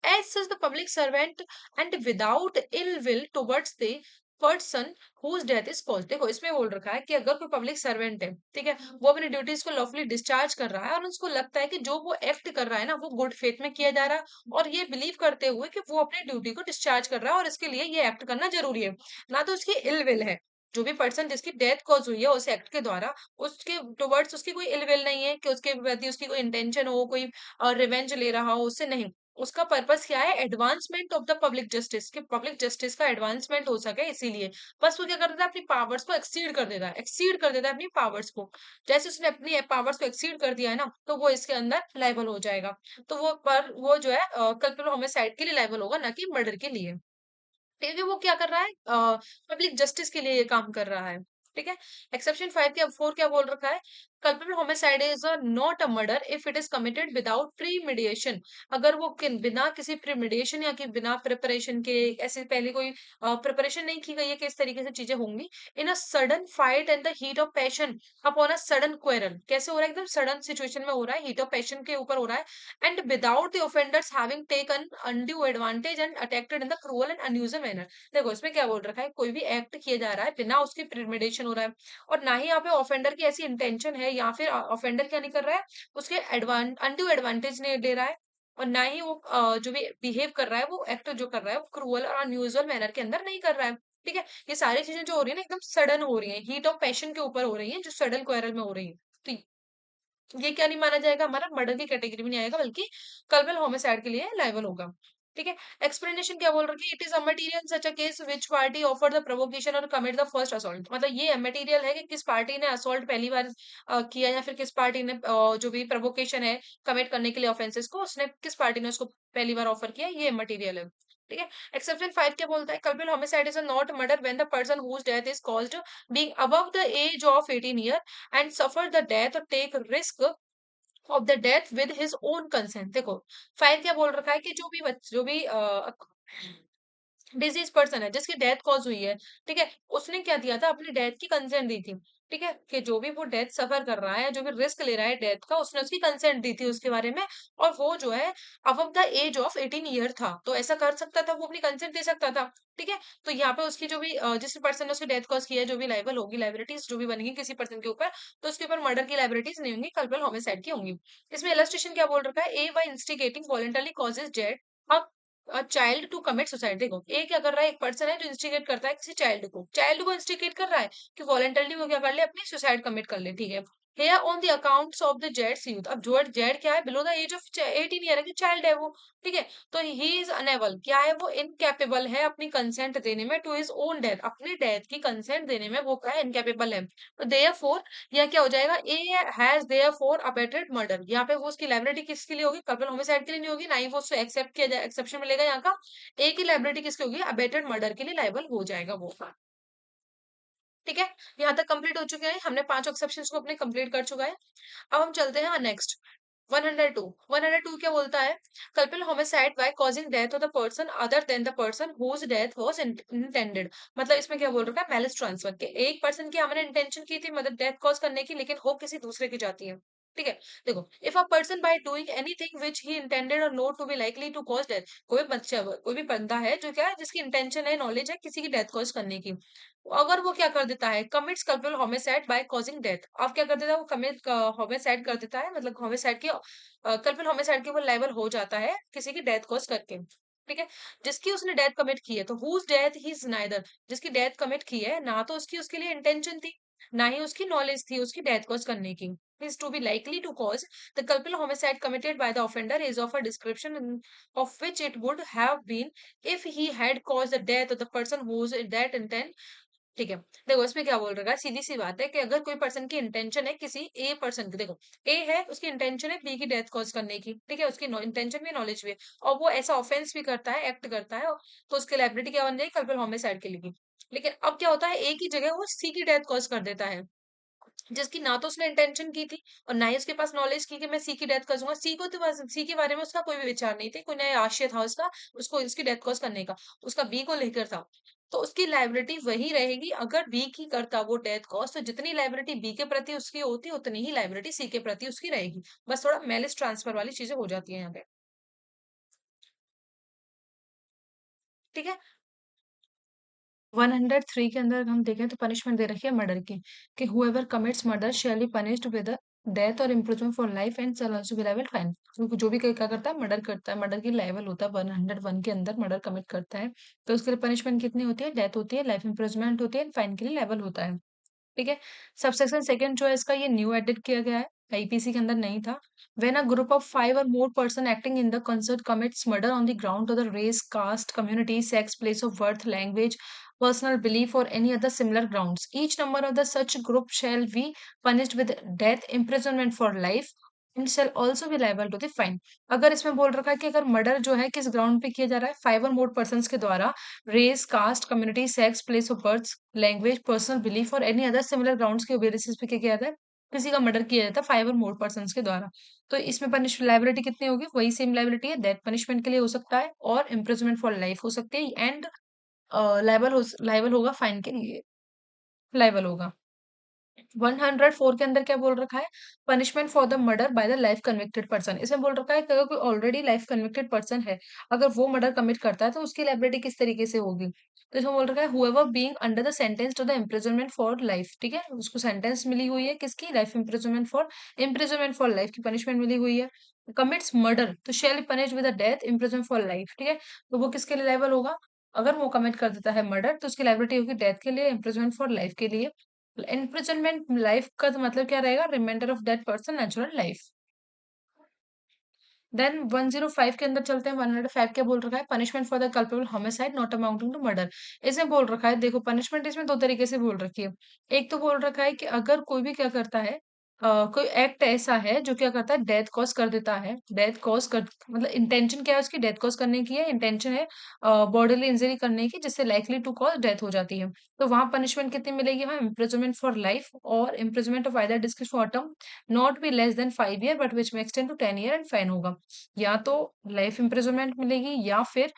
as such the public servant and without ill will towards the person whose death is cause. देखो इसमें बोल रखा है कि अगर कोई public servant है, ठीक है, वो अपनी ड्यूटीज को लॉफुली डिस्चार्ज कर रहा है और उसको लगता है कि जो वो एक्ट कर रहा है ना वो गुड फेथ में किया जा रहा है और ये बिलीव करते हुए कि वो अपनी ड्यूटी को डिस्चार्ज कर रहा है और इसके लिए ये एक्ट करना जरूरी है, ना तो उसकी इल विल है। जो भी पर्सन जिसकी डेथ कॉज हुई है उस एक्ट के द्वारा, उसके टुवर्ड्स उसकी कोई इल विल नहीं है कि उसके प्रति उसकी कोई इंटेंशन हो, कोई रिवेंज ले रहा हो उससे, नहीं। उसका पर्पस क्या है, advancement of the public justice, कि पब्लिक जस्टिस का एडवांसमेंट हो सके इसीलिए। बस वो क्या कर देता है, अपनी पावर्स को एक्सीड कर देता है, एक्सीड कर देता है अपनी पावर्स को। जैसे उसने अपनी पावर्स को एक्सीड कर दिया है ना, तो वो इसके अंदर लायबल हो जाएगा। तो वो जो है कल्पेबल होमिसाइड के लिए लायबल होगा, ना कि मर्डर के लिए। क्योंकि वो क्या कर रहा है, पब्लिक जस्टिस के लिए ये काम कर रहा है। ठीक है, एक्सेप्शन फाइव क्या फोर क्या बोल रखा है, culpable homicide is not a murder if it is committed without premeditation. अगर वो बिना किसी प्रीमेडिएशन या कि बिना प्रिपरेशन के, ऐसे पहले कोई प्रिपरेशन नहीं की गई है कि इस तरीके से चीजें होंगी, in a sudden fight and the heat of passion upon a sudden quarrel, कैसे हो रहा है, एकदम सडन सिचुएशन में हो रहा है, हीट ऑफ पैशन के ऊपर हो रहा है, and without the offender's having taken undue advantage and attacked in the cruel and unusual manner. देखो इसमें क्या बोल रखा है, कोई भी एक्ट किया जा रहा है बिना उसकी प्रिमेडिटेशन हो रहा है, और ना ही यहाँ पे ऑफेंडर की ऐसी इंटेंशन है, या फिर ऑफेंडर क्या नहीं कर रहा है, उसके अनड्यू एडवांटेज नहीं ले रहा है, और ना ही वो जो भी बिहेव कर रहा है, वो एक्ट जो कर रहा है वो क्रूअल और अनयूजुअल मैनर के अंदर नहीं कर रहा है। ठीक है, ये सारी चीजें जो हो रही है ना एकदम सडन हो रही है, हीट ऑफ पैशन के ऊपर हो रही है, जो सडन क्वेरल में हो रही है। तो ये क्या नहीं माना जाएगा, हमारा मर्डर की कैटेगरी में नहीं आएगा, बल्कि कल्पेबल होमिसाइड के लिए लायबल होगा। ठीक है, एक्सप्लेनेशन क्या बोल रखी है, it is a material such a case which party offer the provocation और कमिट द फर्स्ट असॉल्ट। मतलब ये मटेरियल है कि किस पार्टी ने असॉल्ट पहली बार किया, या फिर किस पार्टी ने जो भी प्रोवोकेशन है कमिट करने के लिए ऑफेंसेस को, उसने किस पार्टी ने उसको पहली बार ऑफर किया, ये मटेरियल है। ठीक है, एक्सेप्शन फाइव क्या बोलता है, culpable homicide is a not murder when the person whose death is caused being above the age of 18 year and suffer the death or take risk of the death with his own consent. देखो five क्या बोल रखा है कि जो भी disease person है जिसकी डेथ कॉज हुई है, ठीक है, उसने क्या दिया था, अपनी डेथ की कंसेंट दी थी। ठीक है? कि जो भी वो डेथ सफ़र कर रहा है, जो भी रिस्क ले रहा है डेथ का, उसने उसकी कंसेंट दी थी उसके बारे में और वो जो है above the age of 18 year था। तो ऐसा कर सकता था, वो अपनी कंसेंट दे सकता था। ठीक है? तो यहाँ पे उसकी जो भी जिस पर्सन ने उसकी डेथ कॉज़ की है, जो भी लायबल होगी, लायबिलिटीज़ जो भी बनेंगी किसी पर्सन के ऊपर, तो उसके ऊपर मर्डर की लायबिलिटीज़ नहीं होंगी, कल्पल होमिसाइड की होंगी। इसमें इलस्ट्रेशन क्या बोल रखा है? A by instigating voluntarily causes death a child to commit suicide. देखो, ए क्या कर रहा है? एक पर्सन है जो इंस्टिगेट करता है किसी चाइल्ड को इंस्टिगेट कर रहा है कि वॉलंटरली वो क्या कर ले, अपनी सुसाइड कमिट कर ले। ठीक है? Here on the accounts of the जेड्स यूथ। अब जो जेड क्या है? Below the age of 18 year है, कि चाइल्ड है वो। ठीक है? तो ही इज अनेबल, क्या है वो? इनकैपेबल है अपनी कंसेंट देने में टू हिज ओन डेथ, अपनी डेथ की कंसेंट देने में वो क्या है? इनकैपेबल है। तो देयरफॉर यह क्या हो जाएगा? A has therefore abetted murder. यहाँ पे वो उसकी लायबिलिटी किसके लिए होगी? कल्पल होमिसाइड के लिए नहीं होगी, ना ही वो उससे एक्सेप्ट किया जाए, एक्सेप्शन मिलेगा यहाँ का। ए की लायबिलिटी किसकी होगी? अबेटेड मर्डर के लिए लायबल हो जाएगा वो। ठीक है? यहाँ तक कंप्लीट हो चुके हैं, हमने 5 एक्सेप्शंस को अपने कंप्लीट कर चुका है। अब हम चलते हैं नेक्स्ट 102। 102 क्या बोलता है? Culpable homicide by causing death of the person other than the person whose death was intended. मतलब इसमें क्या बोल रखा है? मैलिस ट्रांसफर के एक पर्सन की हमने इंटेंशन की थी मतलब डेथ कॉज करने की, लेकिन हो किसी दूसरे की जाती है। ठीक है? देखो, if a person by doing anything which he intended or know to be likely to cause death. कोई भी बंदा है जो क्या है, जिसकी इंटेंशन है, नॉलेज है किसी की डेथ कॉज करने की, अगर वो क्या कर देता है? Commits culpable homicide by causing death. अब क्या कर देता है? वो कमिट होमिसाइड कर देता है, मतलब होमिसाइड की कल्पल होमिसाइड के वो लेवल हो जाता है किसी की डेथ कॉज करके। ठीक है? जिसकी उसने डेथ कमिट की है, तो whose death he is neither. जिसकी डेथ कमिट की है, ना तो उसकी उसके लिए इंटेंशन थी, ना ही उसकी नॉलेज थी उसकी डेथ कॉज करने की, is to be likely to cause the culpable homicide committed by the offender is of a description of which it would have been if he had caused the death of the person whose that intent। ठीक है? देखो, इसमें क्या बोल रखा है? सीधी-सी बात है कि अगर कोई पर्सन की इंटेंशन है किसी ए पर्सन की, देखो, ए है, उसकी इंटेंशन है बी की डेथ कॉज़ करने की, ठीक है? उसकी इंटेंशन भी है, नॉलेज भी है और वो ऐसा ऑफेंस भी करता है, एक्ट करता है, तो उसकी लायबिलिटी क्या बन जाएगी? कल्पल होमिसाइड के लिए। लेकिन अब क्या होता है? ए की जगह वो सी की डेथ कॉज़ कर देता है। जिसकी ना तो उसने इंटेंशन की थी और ना ही उसके पास नॉलेज की कि मैं सी की डेथ कर दूंगा। सी को तो बस सी के बारे में उसका कोई भी विचार नहीं थे, कोई नया आशय था उसका, उसको इसकी डेथ कॉज करने का, उसका बी को लेकर था। तो उसकी लायबिलिटी वही रहेगी, अगर बी की करता वो डेथ कॉज, तो जितनी लायबिलिटी बी के प्रति उसकी होती, उतनी ही लायबिलिटी सी के प्रति उसकी रहेगी। बस थोड़ा मेलिस ट्रांसफर वाली चीजें हो जाती है यहाँ पे। ठीक है? 103 के अंदर हम देखें तो पनिशमेंट दे रखी है मर्डर की, कि whoever commits murder shall be punished with a death or imprisonment for life and shall also be liable fine। क्योंकि जो भी कोई क्या करता है, मर्डर करता है, मर्डर की लाइबल होता है, 101 के अंदर मर्डर कमिट करता है, तो उसके लिए पनिशमेंट कितनी होती है? डेथ होती है, लाइफ इम्प्रिजनमेंट होती है, फाइन के लिए लाइबल होता है। ठीक है? सबसेक्शन सेकंड जो है इसका, ये न्यू एडिट किया गया है, आईपीसी के अंदर नहीं था। व्हेन अ ग्रुप ऑफ 5 और more person acting in the concert commits murder on the ground of the race, caste, community, sex, place of birth, language, personal belief or any other similar grounds, each member of the such group shall be punished with death, imprisonment for life and shall also be liable to the fine। अगर इसमें बोल रखा है कि अगर murder जो है किस ग्राउंड पे किया जा रहा है, 5 और मोर पर्सन के द्वारा, race, caste, community, sex, place of birth, language, personal belief और एनी अदर सिमिलर ग्राउंड्स के बेसिस पे क्या किया जाता है? किसी का मर्डर किया जाता है 5 और मोर पर्सन के द्वारा। तो इसमें पनिश लायबिलिटी कितनी होगी? वही सेम लायबिलिटी है, डेथ पनिशमेंट के लिए हो सकता है और इम्प्रिजनमेंट फॉर लाइफ हो सकती है एंड लायबल होगा फाइन के लिए, लायबल होगा। 104 के अंदर क्या बोल रखा है? Punishment for the murder by the life convicted person. इसमें बोल रखा है कि अगर कोई ऑलरेडी लाइफ कन्विक्टेड पर्सन है, अगर वो मर्डर कमिट करता है तो उसकी लायबिलिटी किस तरीके से होगी? तो इसमें बोल रखा है whoever being under the sentence to the imprisonment for life. ठीक है? उसको सेंटेंस मिली हुई है किसकी? लाइफ इम्प्रिजनमेंट फॉर लाइफ की पनिशमेंट मिली हुई है। कमिट्स मर्डर तो shall be punished with the death, imprison for life. ठीक है? तो वो किसके लिए लायबल होगा? अगर वो कमिट कर देता है मर्डर, तो उसकी लायबिलिटी होगी डेथ के लिए, इम्प्रिजनमेंट फॉर लाइफ के लिए। इम्प्रिजनमेंट लाइफ का तो मतलब क्या रहेगा? Reminder of that person natural life. Then 105 के अंदर चलते हैं। 105 क्या बोल रखा है? Punishment for the culpable homicide not amounting to murder. इसमें बोल रखा है, देखो, पनिशमेंट इसमें दो तरीके से बोल रखी है। एक तो बोल रखा है कि अगर कोई भी क्या करता है, कोई एक्ट ऐसा है जो क्या करता है, डेथ कॉज कर देता है, डेथ कॉज कर, मतलब इंटेंशन क्या है उसकी? डेथ कॉज करने की है, इंटेंशन है बॉडीली इंजरी करने की, जिससे लाइकली टू कॉज डेथ हो जाती है। तो वहां पनिशमेंट कितनी मिलेगी? वहां imprisonment for life or imprisonment of either description for term not be less than 5 year but which में extend to 10 year and fine होगा। या तो लाइफ इम्प्रिजनमेंट मिलेगी या फिर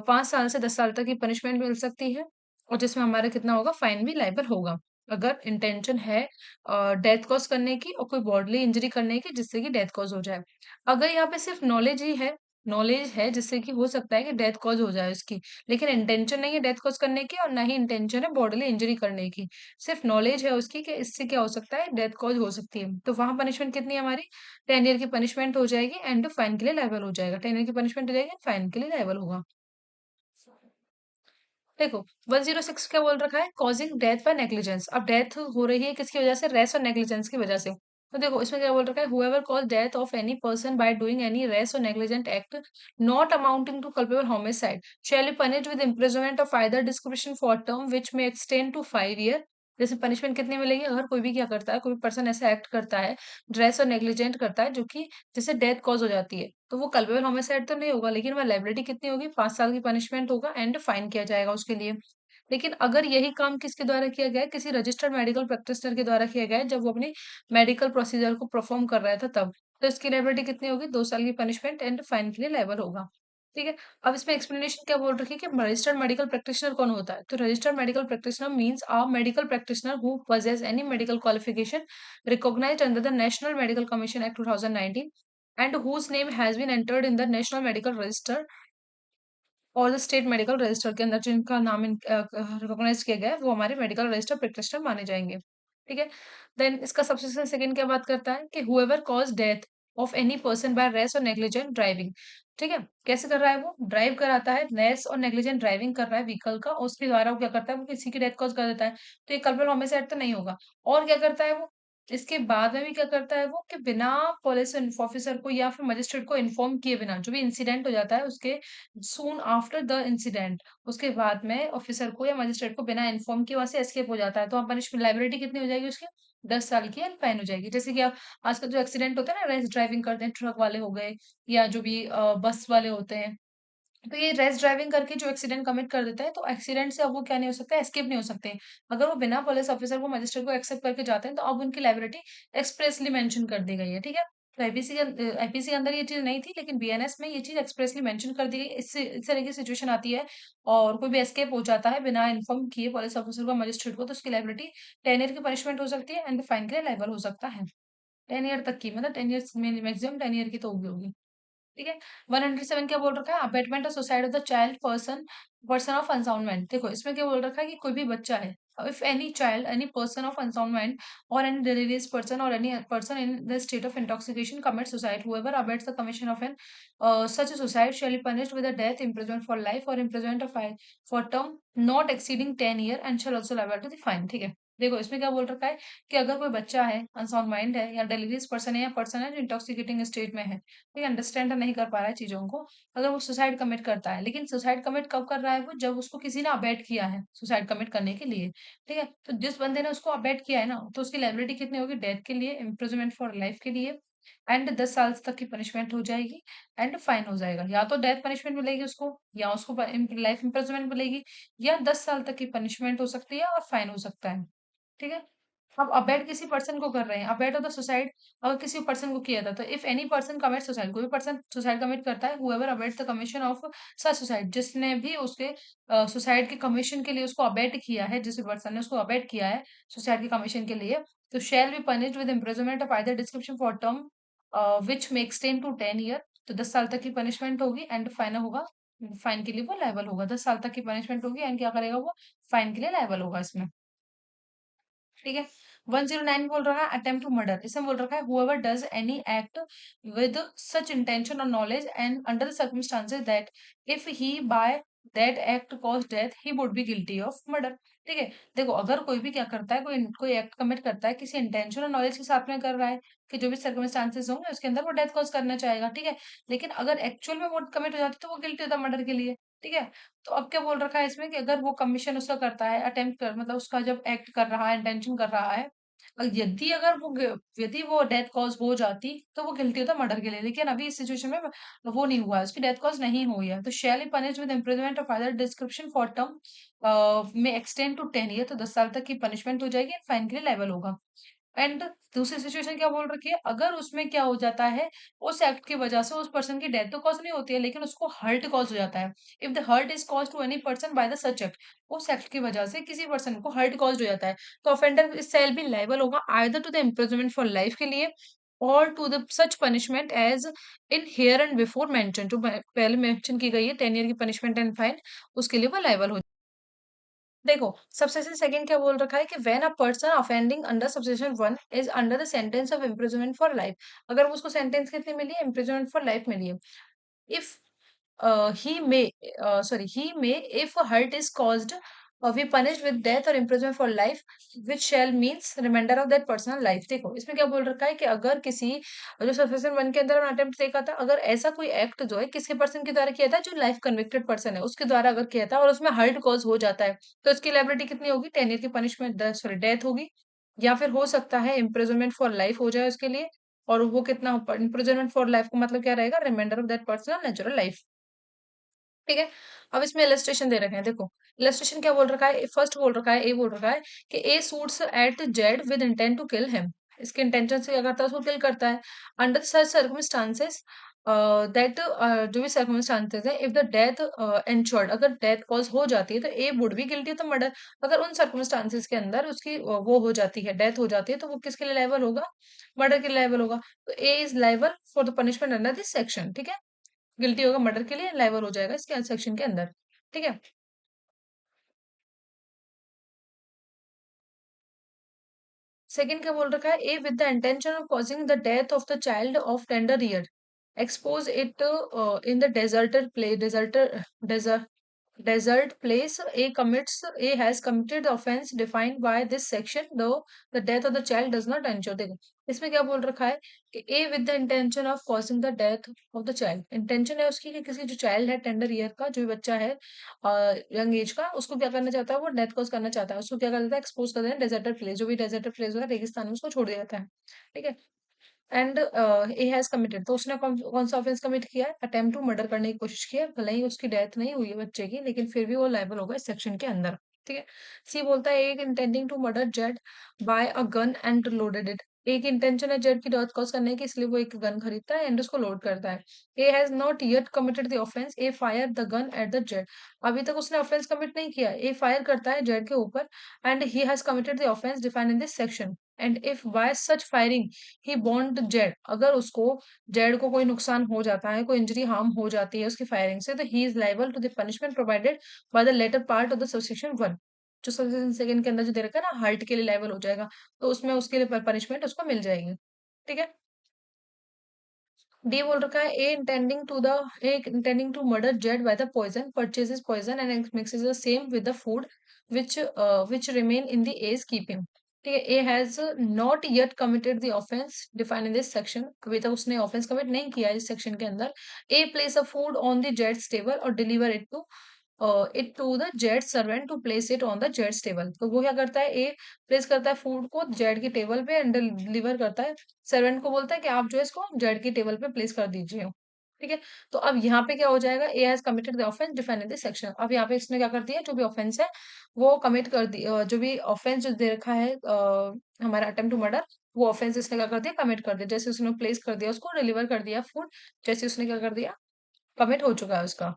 5 साल से 10 साल तक की पनिशमेंट मिल सकती है, और जिसमें हमारा कितना होगा? फाइन भी लाइबल होगा। अगर इंटेंशन है डेथ कॉज करने की और कोई बॉडली इंजरी करने की जिससे कि डेथ कॉज हो जाए। अगर यहाँ पे सिर्फ नॉलेज है जिससे कि हो सकता है कि डेथ कॉज हो जाए उसकी, लेकिन इंटेंशन नहीं है डेथ कॉज करने की और ना ही इंटेंशन है बॉडली इंजरी करने की, सिर्फ नॉलेज है उसकी कि इससे क्या हो सकता है, डेथ कॉज हो सकती है, तो वहां पनिशमेंट कितनी है हमारी, 10 ईयर की पनिशमेंट हो जाएगी एंड फाइन के लिए लायबल हो जाएगा, 10 ईयर की पनिशमेंट हो जाएगी, फाइन के लिए लायबल होगा। देखो 106 क्या बोल रखा है, कॉजिंग डेथ बाय नेग्लिजेंस। अब डेथ हो रही है किसकी वजह से, रेस और नेग्लिजेंस की वजह से। तो देखो इसमें क्या बोल रखा है, whoever cause death of any person by doing any rash और negligent act not amounting to culpable homicide shall be punished with imprisonment of either description for term which may extend to 5 year. जैसे punishment कितनी मिलेगी, अगर कोई भी क्या करता है, कोई पर्सन ऐसा एक्ट करता है, ड्रेस और नेग्लिजेंट करता है जो कि जिससे डेथ कॉज हो जाती है, तो वो कल्पेबल होमिसाइड तो नहीं होगा, लेकिन वह लाइबिलिटी कितनी होगी, 5 साल की पनिशमेंट होगा एंड फाइन किया जाएगा उसके लिए। लेकिन अगर यही काम किसके द्वारा किया गया है, किसी रजिस्टर्ड मेडिकल प्रैक्टिशनर के द्वारा किया गया है, जब वो अपनी मेडिकल प्रोसीजर को परफॉर्म कर रहा था तब, तो इसकी लायबिलिटी कितनी होगी, 2 साल की पनिशमेंट एंड फाइन के लिए लायबल होगा। ठीक है। अब इसमें एक्सप्लेनेशन क्या बोल रखी है कि रजिस्टर्ड मेडिकल प्रैक्टिशनर कौन होता है, तो registered medical practitioner means a medical practitioner who possess any medical qualification recognized under the National Medical Commission Act 2019 and whose name has been entered in the National Medical Register और the state medical register के अंदर जिनका नाम recognise किया गया है वो हमारे मेडिकल रजिस्टर प्रैक्टिशनर माने जाएंगे। ठीक है। देन इसका सबसेक्शन सेकंड क्या बात करता है कि whoever cause death of any person by race और नेग्लिजेंट ड्राइविंग। ठीक है। कैसे कर रहा है, वो ड्राइव कराता है, रेस और नेग्लिजेंट ड्राइविंग कर रहा है व्हीकल का, और उसके द्वारा वो क्या करता है, वो किसी की डेथ कॉज कर देता है, तो ये कल्पेबल होमिसाइड तो नहीं होगा। और क्या करता है वो, इसके बाद में भी क्या करता है वो कि बिना पुलिस ऑफिसर को या फिर मजिस्ट्रेट को इन्फॉर्म किए बिना जो भी इंसिडेंट हो जाता है उसके सून आफ्टर द इंसिडेंट, उसके बाद में ऑफिसर को या मजिस्ट्रेट को बिना इन्फॉर्म किए वहां से एस्केप हो जाता है, तो वहाँ पनिशमेंट लाइबिलिटी कितनी हो जाएगी उसकी, 10 साल की एंड फाइन हो जाएगी। जैसे कि आप आजकल जो एक्सीडेंट होते हैं ना, रेस ड्राइविंग करते हैं ट्रक वाले हो गए या जो भी बस वाले होते हैं, तो ये रेस ड्राइविंग करके जो एक्सीडेंट कमिट कर देता है, तो एक्सीडेंट से अब वो क्या नहीं हो सकता, एस्केप नहीं हो सकते। अगर वो बिना पुलिस ऑफिसर को मजिस्ट्रेट को एक्सेप्ट करके जाते हैं, तो अब उनकी लाइबिलिटी एक्सप्रेसली मेंशन कर दी गई है। ठीक है। तो आईपीसी के अंदर ये चीज नहीं थी, लेकिन बीएनएस में ये चीज एक्सप्रेसली मेंशन कर दी गई। इससे इस तरह की सिचुएशन आती है और कोई भी एस्केप हो जाता है बिना इन्फॉर्म किए पुलिस ऑफिसर को मजिस्ट्रेट को, तो उसकी लाइबिलिटी 10 ईयर की पनिशमेंट हो सकती है एंड फाइन के लिए लाइबल हो सकता है। 10 ईयर तक की, मतलब 10 ईयर मैक्सिमम 10 ईयर की तो होगी। ठीक है। 107 क्या बोल रखा है, अबेटमेंट और suicide of the child person person of unsound mind. देखो इसमें क्या बोल रखा है कि कोई भी बच्चा है, if any child any person of unsound mind और एनी डिलीरियस पर्सन और any person in the state of intoxication commit suicide, whoever abets the commission of an such a suicide shall be punished with a death, imprisonment for life or imprisonment of for term not exceeding 10 year and shall also liable to the fine। ठीक है। देखो इसमें क्या बोल रखा है कि अगर कोई बच्चा है, अनसाउंड माइंड है या डिलीरियस पर्सन है या पर्सन है जो इंटॉक्सिकेटिंग स्टेट में है, ठीक है, अंडरस्टैंड नहीं कर पा रहा है चीजों को, अगर वो सुसाइड कमिट करता है, लेकिन सुसाइड कमिट कब कर रहा है वो, जब उसको किसी ने अबेट किया है सुसाइड कमिट करने के लिए। ठीक है। तो जिस बंदे ने उसको अबेट किया है ना, तो उसकी लाइबिलिटी कितनी होगी, डेथ के लिए, इम्प्रिजनमेंट फॉर लाइफ के लिए एंड 10 साल तक की पनिशमेंट हो जाएगी एंड फाइन हो जाएगा। या तो डेथ पनिशमेंट मिलेगी उसको, या उसको लाइफ इम्प्रिजनमेंट मिलेगी, या 10 साल तक की पनिशमेंट हो सकती है और फाइन हो सकता है। ठीक है। अब अबेट किसी पर्सन को कर रहे हैं, अबेट ऑफ द सुसाइड अगर किसी पर्सन को किया था, तो if any person commit suicide, कोई भी पर्सन सुसाइड कमिट करता है, whoever abets the commission of such suicide, जिसने भी उसके सुसाइड के कमीशन के लिए उसको अबेट किया है, जिस पर्सन ने उसको अबेट किया है सुसाइड के कमीशन के लिए, तो shall be punished with imprisonment of either description for term which may extend to 10 year. तो 10 साल तक की पनिशमेंट होगी एंड फाइन होगा, फाइन के लिए वो लायबल होगा, 10 साल तक की पनिशमेंट होगी एंड क्या करेगा वो, फाइन के लिए लायबल होगा इसमें। ठीक है। 109 बोल रहा है अटेम्प्ट टू मर्डर, इसमें बोल रखा है whoever does any act with such intention or knowledge and under the circumstances that if he by that act cause death he would be guilty of murder. ठीक है। देखो अगर कोई भी क्या करता है, कोई कोई एक्ट कमिट करता है किसी इंटेंशन और नॉलेज के साथ में कर रहा है कि जो भी सर्कमस्टांसेस होंगे उसके अंदर वो डेथ कॉज करना चाहेगा। ठीक है। लेकिन अगर एक्चुअल में वो कमिट हो जाती है तो वो गिल्टी होता है मर्डर के लिए। ठीक है। तो अब क्या बोल रखा है इसमें कि अगर वो कमीशन उसका करता है, अटेम्प्ट कर मतलब उसका जब एक्ट कर रहा है, इंटेंशन कर रहा है, यदि अगर वो यदि वो डेथ कॉज हो जाती तो वो गिल्टी होता मर्डर के लिए, लेकिन अभी इस सिचुएशन में वो नहीं हुआ है, उसकी डेथ कॉज नहीं हुई है, तो shall be punished with imprisonment of either description for term में एक्सटेंड टू 10 ईयर, तो 10 साल तक की पनिशमेंट हो जाएगी, फाइन के लिए लायबल होगा। एंड दूसरी सिचुएशन क्या बोल रखी है, अगर उसमें क्या हो जाता है, उस एक्ट की वजह से उस पर्सन की डेथ तो कॉज नहीं होती है, लेकिन उसको हर्ट कॉज हो जाता है। If the hurt is cause to any person by the such act, उस एक्ट की वजह से किसी पर्सन को हर्ट कॉज हो जाता है, तो ऑफेंडर सेल भी लाइबल होगा either to the imprisonment for life के लिए और to the such punishment as in here and before mention, जो पहले मेंशन की गई है 10 ईयर की पनिशमेंट एंड फाइन, उसके लिए वो लाइबल हो। देखो, सबसेक्शन सेकंड क्या बोल रखा है कि when a person offending under subsection 1 is under the sentence of imprisonment for life, अगर वो उसको सेंटेंस कितनी मिली है, इम्प्रिजनमेंट फॉर लाइफ मिली है। If he may he may, if a hurt is caused be punished with death or imprisonment for life, which shall means remainder of that personal life। देखो इसमें क्या बोल रखा है कि अगर किसी, जो सब्सेक्शन 1 के अंदर हमने अटेम्प्ट देखा था, अगर ऐसा कोई एक्ट जो है किसी पर्सन के द्वारा किया था जो लाइफ कन्विक्टेड पर्सन है उसके द्वारा अगर किया था और उसमें हर्ट कॉज हो जाता है, तो इसकी लाइबिलिटी कितनी होगी, 10 ईयर की पनिशमेंट, सॉरी डेथ होगी, या फिर हो सकता है इम्प्रिजनमेंट फॉर लाइफ हो जाए उसके लिए। और वो कितना, इम्प्रिजनमेंट फॉर लाइफ का मतलब क्या रहेगा, reminder of that personal natural life. ठीक है। अब इसमें इलस्ट्रेशन दे रखे हैं, देखो इलस्ट्रेशन क्या बोल रखा है, फर्स्ट बोल रखा है, ए बोल रखा है कि A shoots at Z with intent to kill him, इसके इंटेंशन से क्या करता है, उसको किल करता है। अंडर सच सर्कमस्टांसेस दैट, जो भी सर्कमस्टांसेस है, इफ द डेथ एंश्योर्ड, अगर डेथ कॉज हो जाती है तो A would be guilty of the murder, अगर उन सर्कमस्टांसेस के अंदर उसकी वो हो जाती है, डेथ हो जाती है, तो वो किसके लिए लायबल होगा, मर्डर के लिए लायबल होगा। तो A is liable for the punishment under this section. ठीक है, गिल्टी होगा मर्डर के लिए, लाइबल हो जाएगा इसके सेक्शन के अंदर। ठीक है। सेकंड क्या बोल रखा है, ए with the intention of causing the death of the child of tender year, expose it in the deserted place, desert place, a has committed the offense defined by this section, though the death of the child does not ensure। देखो इसमें क्या बोल रखा है कि a with the intention of causing the death of the child, intention है उसकी कि किसी जो चाइल्ड है टेंडर ईयर का, जो भी बच्चा है यंग एज का, उसको क्या करना चाहता है, वो डेथ कॉज करना चाहता है, उसको क्या कर देता है, एक्सपोज कर देता है डेजर्टेड प्लेस, जो भी डेजर्टेड प्लेस होता है रेगिस्तान में, उसको छोड़ दिया जाता है। ठीक है। एंड ए हैज कमिटेड, तो उसने कौन सा ऑफेंस कमिट किया है, अटेम्प्ट टू मर्डर करने की कोशिश की है, भले ही उसकी डेथ नहीं हुई है बच्चे की, लेकिन फिर भी वो लायबल होगा इस सेक्शन के अंदर। ठीक है। सी बोलता है एक intending to murder Z by a gun and loaded it, एक इंटेंशन है जेड की डेथ कॉज करने की, इसलिए वो एक गन खरीदता है एंड उसको लोड करता है। A has not yet committed the offence, A fire the gun at the Z, अभी तक उसने ऑफेंस कमिट नहीं किया, ए फायर करता है जेड के ऊपर, and he has committed the offence defined in this section, and if bye such firing he bond Z, अगर उसको जेड को कोई नुकसान हो जाता है, कोई इंजरी हार्म हो जाती है उसकी फायरिंग से, तो he is liable to the punishment provided by the latter part of the subsection 1, जो सबसेक्शन सेकंड के अंदर जो दे रखा है ना, हर्ट के लिए लाइबल हो जाएगा, तो उसमें उसके लिए पनिशमेंट उसको मिल जाएगी। ठीक है। डी बोल रखा है A intending to murder Z by the poison purchases poison and mixes the same with the food which remain in the A's keeping। ठीक है। A has not yet committed the offence defined in this section, अभी तक उसने offence commit नहीं किया है इस section के अंदर। A place a food on the जेट्स टेबल और deliver it to the Z servant to place it on the जेट्स टेबल, तो वो क्या करता है, ए प्लेस करता है फूड को जेड की टेबल पे एंड डिलीवर करता है, सर्वेंट को बोलता है कि आप जो है इसको जेड की टेबल पे प्लेस कर दीजिए। ठीक है। तो अब यहाँ पे क्या हो जाएगा, ए has committed the offence defined in this section, अब यहाँ पे इसने क्या कर दिया, जो भी ऑफेंस है वो कमिट कर दी, जो भी ऑफेंस जो दे रखा है हमारा अटेम्प्ट टू मर्डर, वो ऑफेंस इसने क्या कर दिया, कमिट कर दिया, जैसे उसने प्लेस कर दिया उसको, डिलीवर कर दिया फूड, जैसे उसने क्या कर दिया, कमिट हो चुका है उसका।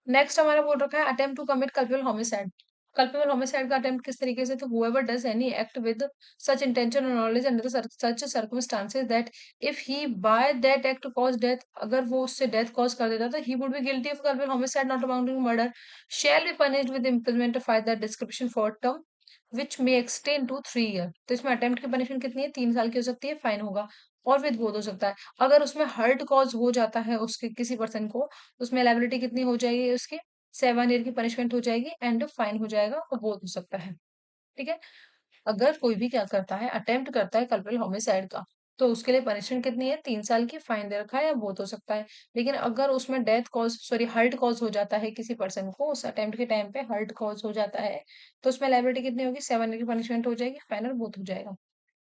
नेक्स्ट हमारा बोल रखा है attempt to commit culpable homicide. Culpable homicide का अटेम्प्ट किस तरीके से, तो whoever does any act with such intention or knowledge under the such circumstances that if he by that act cause death, अगर वो उससे डेथ कॉज कर देता तो he would be guilty of culpable homicide not amounting to murder, shall be punished with imprisonment of either description for term which may extend to 3 year। तो इसमें attempt की punishment कितनी है, 3 साल की हो सकती है, फाइन होगा और विद बोध हो सकता है। अगर उसमें हर्ट कॉज हो जाता है उसके किसी पर्सन को, उसमें लायबिलिटी कितनी हो जाएगी उसकी, 7 ईयर की पनिशमेंट हो जाएगी एंड फाइन हो जाएगा और बोध हो सकता है। ठीक है। अगर कोई भी क्या करता है, अटेम्प्ट करता है कल्परल होमिसाइड का, तो उसके लिए पनिशमेंट कितनी है, 3 साल की, फाइन दे रखा है या बोध हो सकता है। लेकिन अगर उसमें death cause, sorry hurt cause हो जाता है किसी पर्सन को, उस अटेम्प्ट के टाइम पे हर्ट कॉज हो जाता है, तो उसमें लाइबिलिटी कितनी होगी, 7 ईयर की पनिशमेंट हो जाएगी, फाइन और बोध हो जाएगा।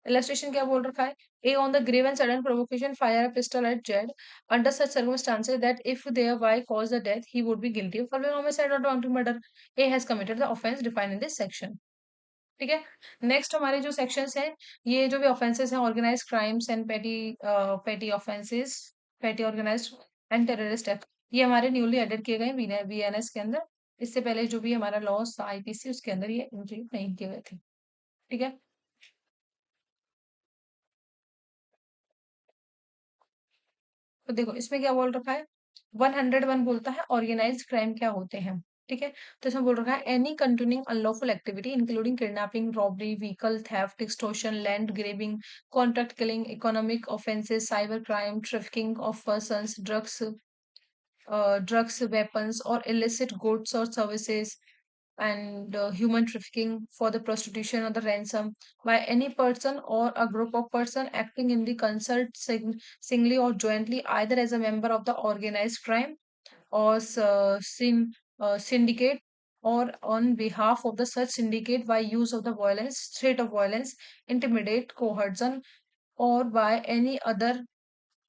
इलस्ट्रेशन क्या बोल रखा है, A on the grave and sudden provocation fire a pistol at Z under such circumstances that if thereby cause the death he would be guilty of culpable homicide और wanted murder, A has committed the offence defined in this section. ठीक है। Next हमारे जो sections हैं, ये जो भी offences हैं, ऑर्गेनाइज क्राइम्स एंड पेटी पेटी ऑफेंसेस, पेटी ऑर्गेनाइज्ड एंड टेररिस्ट एक्ट, ये हमारे न्यूली एडेड किए गए बीएनएस के अंदर। इससे पहले जो भी हमारा लॉस था आईपीसी, उसके अंदर ये इंक्लूड नहीं किए गए थे। ठीक है। तो देखो इसमें क्या बोल रखा है, 101 बोलता है ऑर्गेनाइज्ड क्राइम क्या होते हैं। ठीक है। तो इसमें बोल रखा है any continuing unlawful activity including kidnapping, robbery, vehicle theft, extortion, land grabbing, contract killing, economic offences, cyber crime, trafficking of persons, drugs, weapons, or illicit goods or services, and human trafficking for the prostitution or the ransom by any person or a group of person acting in the concert singly or jointly, either as a member of the organized crime or syndicate, or on behalf of the such syndicate by use of the violence, threat of violence, intimidate, coercion, or by any other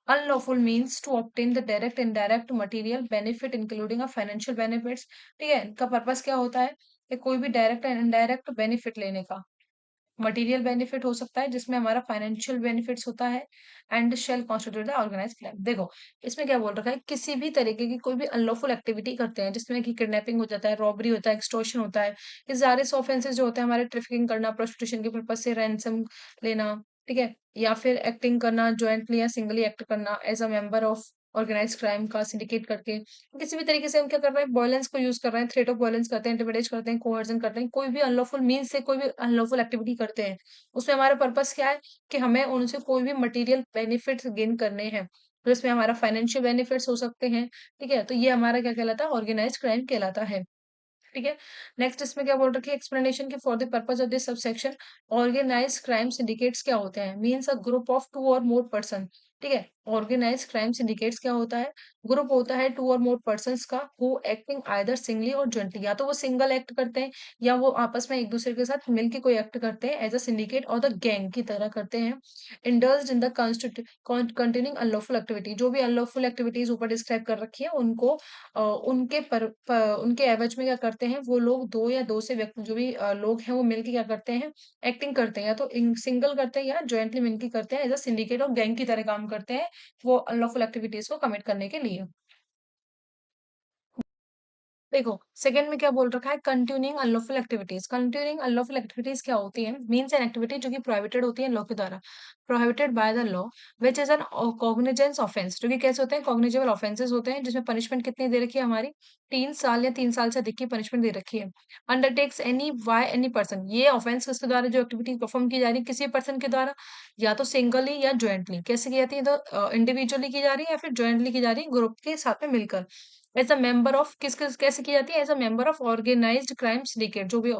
unlawful means to obtain the direct indirect material benefit including a financial benefits। ठीक है। इनका purpose क्या होता है कि कोई भी direct and indirect benefit लेने का, मटेरियल बेनिफिट हो सकता है जिसमें हमारा फाइनेंशियल बेनिफिट्स होता है, and shall constitute the organize crime. देखो इसमें क्या बोल रखा है, किसी भी तरीके की कोई भी अनलॉफुल एक्टिविटी करते हैं जिसमें कि किडनैपिंग हो जाता है, रॉबरी होता है, एक्सटॉर्शन होता है, ये सारे ऑफेंसेस जो होते हैं हमारे, ट्रैफिकिंग करना, प्रोस्टिट्यूशन के पर्पज से रैंसम लेना, ठीक है, या फिर एक्टिंग करना ज्वाइंटली या सिंगली एक्ट करना as a member of organize crime का सिंडिकेट करके, किसी भी तरीके से हम क्या कर रहे हैं, वायलेंस को यूज कर रहे हैं, थ्रेट ऑफ वायलेंस करते हैं, इंटिमिडेट करते हैं, कोहर्जन करते हैं, कोई भी अनलॉफुल मीन्स से कोई भी अनलॉफुल एक्टिविटी करते हैं, उसमें हमारा पर्पस क्या है कि हमें उनसे कोई भी मटेरियल बेनिफिट्स गेन करने हैं, तो इसमें हमारा फाइनेंशियल बेनिफिट्स हो सकते हैं। ठीक है। तो ये हमारा क्या कहलाता है, ऑर्गेनाइज क्राइम कहलाता है। ठीक है। नेक्स्ट इसमें क्या बोल रखी है, एक्सप्लेनेशन के for the purpose of this subsection, organize crime syndicates क्या होते हैं, means a group of two और मोर पर्सन। ठीक है। ऑर्गेनाइज क्राइम सिंडिकेट्स क्या होता है, ग्रुप होता है टू और मोर पर्सन्स का, हु एक्टिंग आइदर सिंगली और जॉइंटली, या तो वो सिंगल एक्ट करते हैं या वो आपस में एक दूसरे के साथ मिलकर कोई एक्ट करते हैं एज अ सिंडिकेट और द गैंग की तरह करते हैं। Indulge in the continuing unlawful activity, जो भी अनलॉफुल एक्टिविटीज ऊपर डिस्क्राइब कर रखी है उनको उनके एवज में क्या करते हैं वो लोग, दो या दो से व्यक्ति जो भी लोग हैं वो मिलके क्या करते हैं, एक्टिंग करते हैं, या तो सिंगल करते हैं या ज्वाइंटली मिलके करते हैं, एज अ सिंडिकेट और गैंग की तरह काम करते हैं वो अनलॉफुल एक्टिविटीज को कमिट करने के लिए। देखो सेकंड में क्या बोल रखा है, continuing unlawful activities. Continuing unlawful activities क्या होती है, मीन्स एन एक्टिविटी जो कि प्रोहिबिटेड होती है लॉ के द्वारा, prohibited by the law, which is an cognizance offence, जो कि कैसे होते हैं, कॉग्निजेबल ऑफेंसेस होते हैं जिसमें पनिशमेंट कितनी दे रखी है हमारी, 3 साल या 3 साल से अधिक की पनिशमेंट दे रखी है। Undertakes any by any person, ये ऑफेंस किसके द्वारा जो एक्टिविटी परफॉर्म की जा रही है, किसी पर्सन के द्वारा, या तो सिंगली या ज्वाइंटली, कैसे की जाती है, तो इंडिविजुअली की जा रही है या फिर ज्वाइंटली की जा रही है, ग्रुप के साथ में मिलकर, एज अ मेंबर ऑफ किस कैसे की जाती है, as a member of organized crime syndicate, जो भी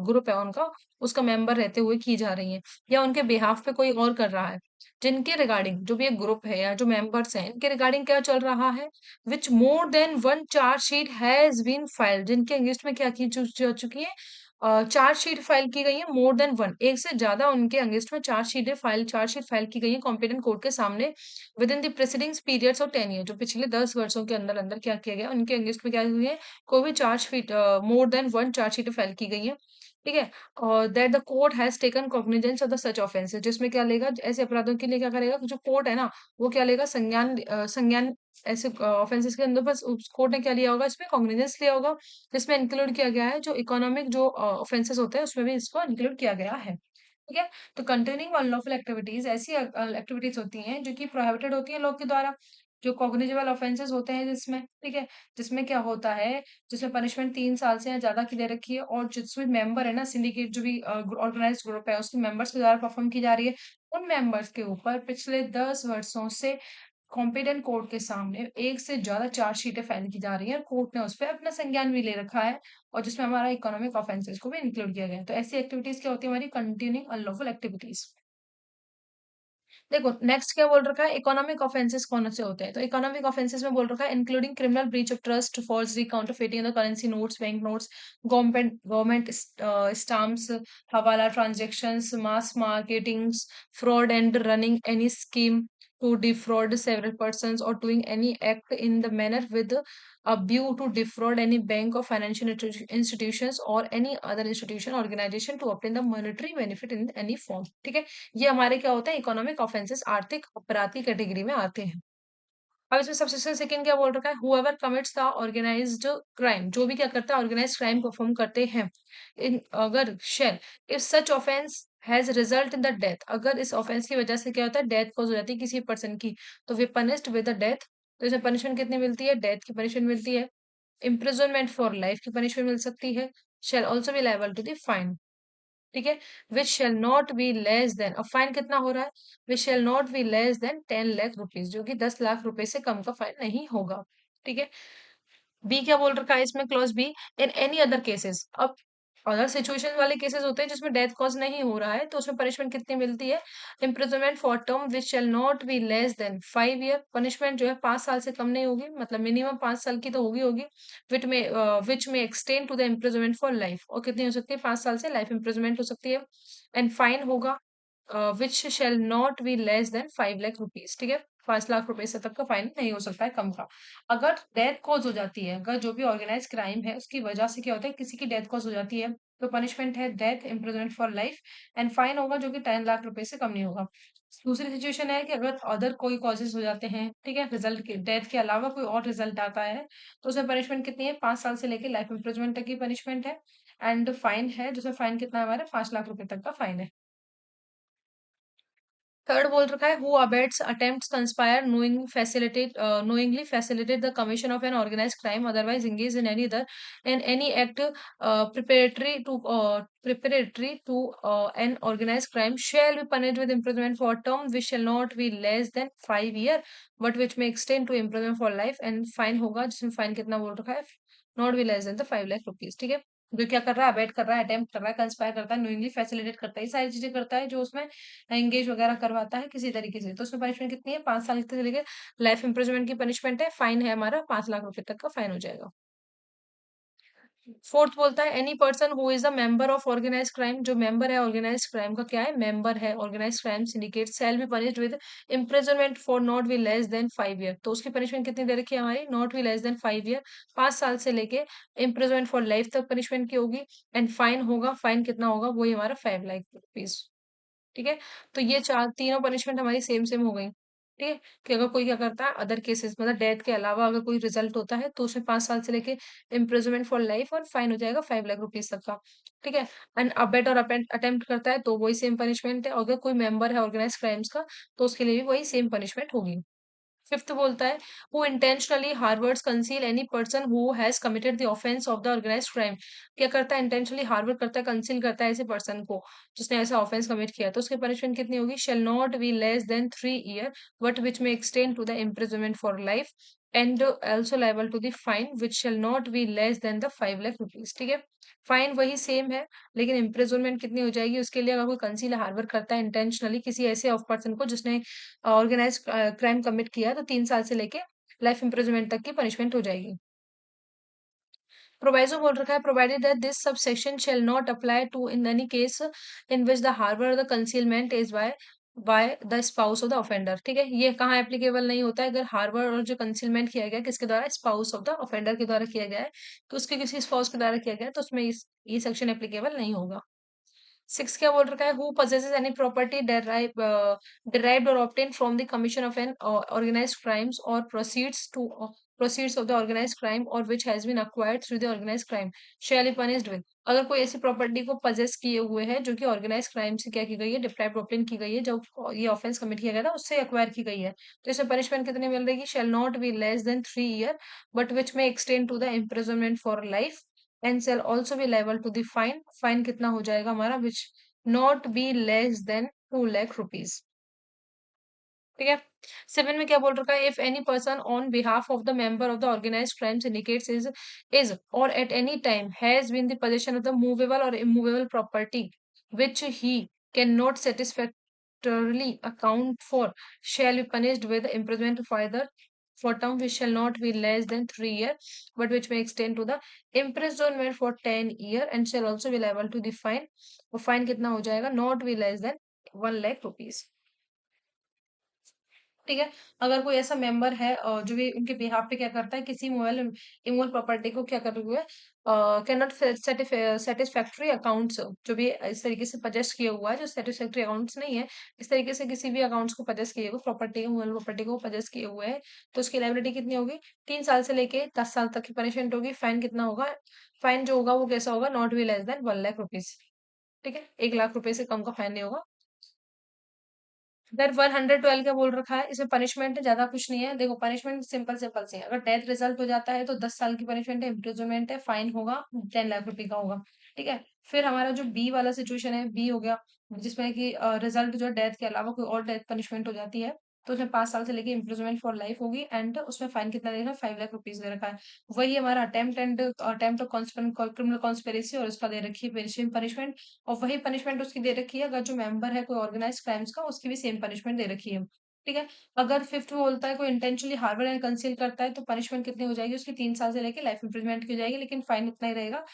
ग्रुप है उनका, उसका मेंबर रहते हुए की जा रही है, या उनके बिहाफ पे कोई और कर रहा है, जिनके रिगार्डिंग जो भी एक ग्रुप है या जो मेंबर्स हैं इनके रिगार्डिंग क्या चल रहा है, which more than one chargesheet has been filed, जिनके अगेंस्ट में क्या की जा चुकी है, चार्जशीट फाइल की गई है, मोर देन वन, एक से ज्यादा उनके अगेंस्ट में चार्जशीट फाइल की गई है कॉम्पिटेंट कोर्ट के सामने, with in the presiding periods of 10 year, जो पिछले 10 वर्षों के अंदर अंदर क्या किया गया, उनके अगेंस्ट में क्या हुई है, कोई भी चार्जशीट, मोर देन वन चार्जशीट फाइल की गई है। ठीक है। और that the court has taken cognizance of the such offences, जिसमें क्या लेगा, ऐसे अपराधों के लिए क्या करेगा, जो कोर्ट है ना वो क्या लेगा, संज्ञान ऐसे ऑफेंसेस के अंदर, बस कोर्ट ने क्या लिया होगा, इसमें कॉग्निजेंस लिया होगा, जिसमें इंक्लूड किया गया है जो इकोनॉमिक जो ऑफेंसेस होते हैं उसमें भी इसको इंक्लूड किया गया है। ठीक है। तो कंटिन्यूइंग अनलॉफुल एक्टिविटीज ऐसी एक्टिविटीज होती हैं जो कि प्रोहिबिटेड होती हैं लॉ के द्वारा, जो कॉग्निजेबल ऑफेंसेस होते हैं जिसमें, ठीक है, जिसमें क्या होता है, जिसमें पनिशमेंट 3 साल से या ज्यादा की दे रखी है, और जिसमें मेंबर है ना, सिंडिकेट जो भी ऑर्गेनाइज ग्रुप है उसके मेंबर्स के द्वारा परफॉर्म की जा रही है, उन मेंबर्स के ऊपर पिछले 10 वर्षों से कॉम्पिटेंट कोर्ट के सामने एक से ज्यादा चार्जशीटें फाइल की जा रही हैं और कोर्ट ने उस पर अपना संज्ञान भी ले रखा है, और जिसमें हमारा इकोनॉमिक ऑफेंसेस को भी इंक्लूड किया गया है। तो ऐसी एक्टिविटीज क्या होती है, हमारी कंटिन्यूइंग अनलॉफुल एक्टिविटीज। देखो नेक्स्ट क्या बोल रखा है, इकोनॉमिक ऑफेंसेस कौन से होते हैं, तो इकोनॉमिक ऑफेंसेस में बोल रखा है including criminal breach of trust, forgery, counterfeiting the currency notes, bank notes, government stamps, hawala transactions, mass marketing, fraud and running any scheme, to defraud several persons or doing any act in the manner with a view to defraud any bank or financial institutions or any other institution organization to obtain the monetary benefit in any form। ठीक है, ये हमारे क्या होता है, economic offences, आर्थिक अपराध की कैटेगरी में आते हैं। अब इसमें सबसेक्शन सेकंड क्या बोल रखा है, whoever commits the organised crime, जो भी क्या करता है ऑर्गेनाइज्ड क्राइम परफॉर्म करते हैं, इन अगर shall if such offence has result in the death, अगर इस ऑफेंस की वजह से क्या होता है डेथ कॉज हो जाती है किसी पर्सन की, तो वे पनिश्ड विद द डेथ। तो इसमें पनिशमेंट कितनी मिलती है, डेथ की पनिशमेंट मिलती है। इम्प्रिजनमेंट फॉर लाइफ की पनिशमेंट मिल सकती है। Shall also be liable to the fine. ठीक है, which shall not be less than, अब फाइन कितना हो रहा है, which shall not be less than 10 lakh rupees, जो कि 10 लाख रुपए से कम का फाइन नहीं होगा। ठीक है, बी क्या बोल रखा है इसमें, clause B, in any other cases, अब अदर सिचुएशन वाले केसेस होते हैं जिसमें डेथ कॉज नहीं हो रहा है, तो उसमें पनिशमेंट कितनी मिलती है, imprisonment for term which shall not be less than 5 year, punishment जो है 5 साल से कम नहीं होगी, मतलब मिनिमम 5 साल की तो होगी होगी, विच में extend to the imprisonment for life, और कितनी हो सकती है 5 साल से लाइफ इम्प्रिजनमेंट हो सकती है। एंड फाइन होगा विच shall not be less than 5 lakh rupees. ठीक है, 5 लाख रुपए से तक का फाइन नहीं हो सकता है कम का। अगर डेथ कॉज हो जाती है, अगर जो भी ऑर्गेनाइज क्राइम है उसकी वजह से क्या होता है किसी की डेथ कॉज हो जाती है, तो पनिशमेंट है death, imprisonment for life, and fine होगा जो कि 10 लाख रुपए से कम नहीं होगा। दूसरी सिचुएशन है कि अगर अदर कोई कॉजेज हो जाते हैं, ठीक है, रिजल्ट के डेथ के अलावा कोई और रिजल्ट आता है, तो उसमें पनिशमेंट कितनी है, 5 साल से लेकर लाइफ इम्प्रिजनमेंट तक की पनिशमेंट है। एंड फाइन है, जिसमें फाइन कितना है हमारे 5 लाख रुपए तक का फाइन है। थर्ड बोल रखा है, who abets attempts conspire knowingly facilitate the commission of an organized crime, otherwise engaged in any act preparatory to an organized crime, shall be punished with imprisonment for a term which shall not be less than 5 year, but which may extend to imprisonment for life, and fine होगा, जिसमें fine कितना बोल रखा है, not be less than the 5 lakh rupees. ठीक है, जो क्या कर रहा है, अबेट कर रहा है, अटेम्प्ट कर रहा है, कंस्पायर करता है, नोइंगली फैसिलिटेट करता है, ये सारी चीजें करता है जो उसमें एंगेज वगैरह करवाता है किसी तरीके से, तो उसमें पनिशमेंट कितनी है, 5 साल से लेकर लाइफ इम्प्रिजनमेंट की पनिशमेंट है। फाइन है हमारा 5 लाख रुपए तक का फाइन हो जाएगा। फोर्थ बोलता है, any person who is a member of organize crime, जो मेंबर है ऑर्गेनाइज क्राइम का, क्या है, मेंबर है organize crime syndicate, shall be punished with imprisonment for not be less than 5 year, तो उसकी पनिशमेंट कितनी दे रखी है हमारी, not be less than 5 year, 5 साल से लेके इम्प्रिजनमेंट फॉर लाइफ तक पनिशमेंट की होगी। एंड फाइन होगा, फाइन कितना होगा, वही हमारा 5 लाख रुपीज। ठीक है, तो ये चार तीनों पनिशमेंट हमारी सेम सेम हो गई। ठीक है, कि अगर कोई क्या करता है अदर केसेस, मतलब डेथ के अलावा अगर कोई रिजल्ट होता है, तो उसमें 5 साल से लेके इम्प्रिजनमेंट फॉर लाइफ और फाइन हो जाएगा 5 लाख रुपीज तक का। ठीक है, एंड अबेट और अटेम्प्ट करता है तो वही सेम पनिशमेंट है, अगर कोई मेंबर है ऑर्गेनाइज क्राइम्स का, तो उसके लिए भी वही सेम पनिशमेंट होगी। फिफ्थ बोलता है, who intentionally harbours conceal any person who has committed the offence of the organised crime, क्या करता है, इंटेंशनली हार्वर्ड करता है, कंसील करता है ऐसे पर्सन को जिसने ऐसा ऑफेंस कमिट किया, तो उसकी पनिशमेंट कितनी होगी, shall not be less than 3 year, but which में extend to the imprisonment for life, and also liable to the fine which shall not be less than the 5 lakh rupees. ठीक है, fine वही same है, लेकिन imprisonment कितनी हो जाएगी उसके लिए, अगर कोई कंसील हार्बर करता है इंटेंशनली किसी ऐसे ऑफ पर्सन को जिसने ऑर्गेनाइज क्राइम कमिट किया, तो 3 साल से लेके लाइफ इम्प्रिजनमेंट तक की पनिशमेंट हो जाएगी। प्रोवाइजो बोल रखा है, provided that this sub section shall not apply to in any case in which the harbour the concealment is by the spouse of the offender. ठीक है, ये कहाँ एप्लीकेबल नहीं होता है, अगर हार्बर और जो कंसीलमेंट किया गया किसके द्वारा, स्पाउस ऑफ द ऑफेंडर के द्वारा किया गया है, तो उसके किसी स्पाउस के द्वारा किया गया है, तो उसमें ये सेक्शन एप्लीकेबल नहीं होगा। सिक्स क्या बोल रखा है, who possesses any property derived or obtained from the commission of an organized crimes or proceeds of the organized crime or which has been acquired through the organized crime shall be punished with, अगर कोई ऐसी property को possess किए हुए है जो कि organise crime से क्या की गई है, डिप्राइव ऑब्टेन की गई है, जब ये ऑफेंस कमिट किया गया था उससे एक्वायर की गई है, तो इसमें पनिशमेंट कितनी मिल रही है, shall not be less than 3 year, but which में extend to the imprisonment for life, and shall also be liable to the fine, fine कितना हो जाएगा हमारा, which not be less than 2 lakh rupees. ठीक है, सेवन में क्या बोल रखा है, if any person on behalf of the member of the organised crime syndicates is और at any time has been the possession of the movable और immovable property which he cannot satisfactorily account for shall be punished with imprisonment of either for term which shall not be less than 3 year, but which may extend to the imprisonment for 10 year, and shall also be liable to the fine, और fine कितना हो जाएगा, not be less then 1 lakh rupees. ठीक है? अगर कोई ऐसा member है जो भी उनके बिहाफ़ पे क्या करता है, किसी इमूवल प्रॉपर्टी को क्या करे हुए कैन नॉट सैटिस्फैक्टरी अकाउंट्स, जो भी इस तरीके से पजेस्ट किया हुआ है, जो सैटिस्फैक्टरी अकाउंट्स नहीं है, इस तरीके से किसी भी अकाउंट्स को पजेस्ट किए हुए प्रॉपर्टी इमूवल प्रॉपर्टी को पजेस्ट किए हुए हैं, तो उसकी लायबिलिटी कितनी होगी? 3 साल से लेके 10 साल तक की पनिशमेंट होगी। फाइन कितना होगा? फाइन जो होगा वो कैसा होगा? Not be less then 1 lakh rupees. ठीक है? 1 लाख रुपए से कम का फाइन नहीं होगा। इधर 112 क्या बोल रखा है, इसमें पनिशमेंट ज्यादा कुछ नहीं है। देखो पनिशमेंट सिंपल सिंपल सी है। अगर डेथ रिजल्ट हो जाता है तो 10 साल की पनिशमेंट है, इम्प्रिजनमेंट है, फाइन होगा 10 लाख रुपए का होगा। ठीक है। फिर हमारा जो बी वाला सिचुएशन है, बी हो गया, जिसमें कि रिजल्ट जो डेथ के अलावा कोई और डेथ पनिशमेंट हो जाती है, तो उसमें 5 साल से लेके इम्प्रिजनमेंट फॉर लाइफ होगी, एंड उसमें फाइन कितना दे रखा है? 5 लाख रुपीज दे रखा है। वही हमारा अटेम्प्ट क्रिमिनल कॉन्स्पिरेसी, और उसका दे रखी है पनिशमेंट। और वही पनिशमेंट उसकी दे रखी है अगर जो मेंबर है कोई ऑर्गेनाइज क्राइम्स का, उसकी भी सेम पनिशमेंट दे रखी है। ठीक है। अगर फिफ्थ में बोलता है कोई इंटेंशनली हार्बर एंड कंसील करता है, तो पनिशमेंट कितनी हो जाएगी उसकी? 3 साल से लेके लाइफ इंप्रिजमेंट की हो जाएगी, लेकिन फाइन इतना ही रहेगा,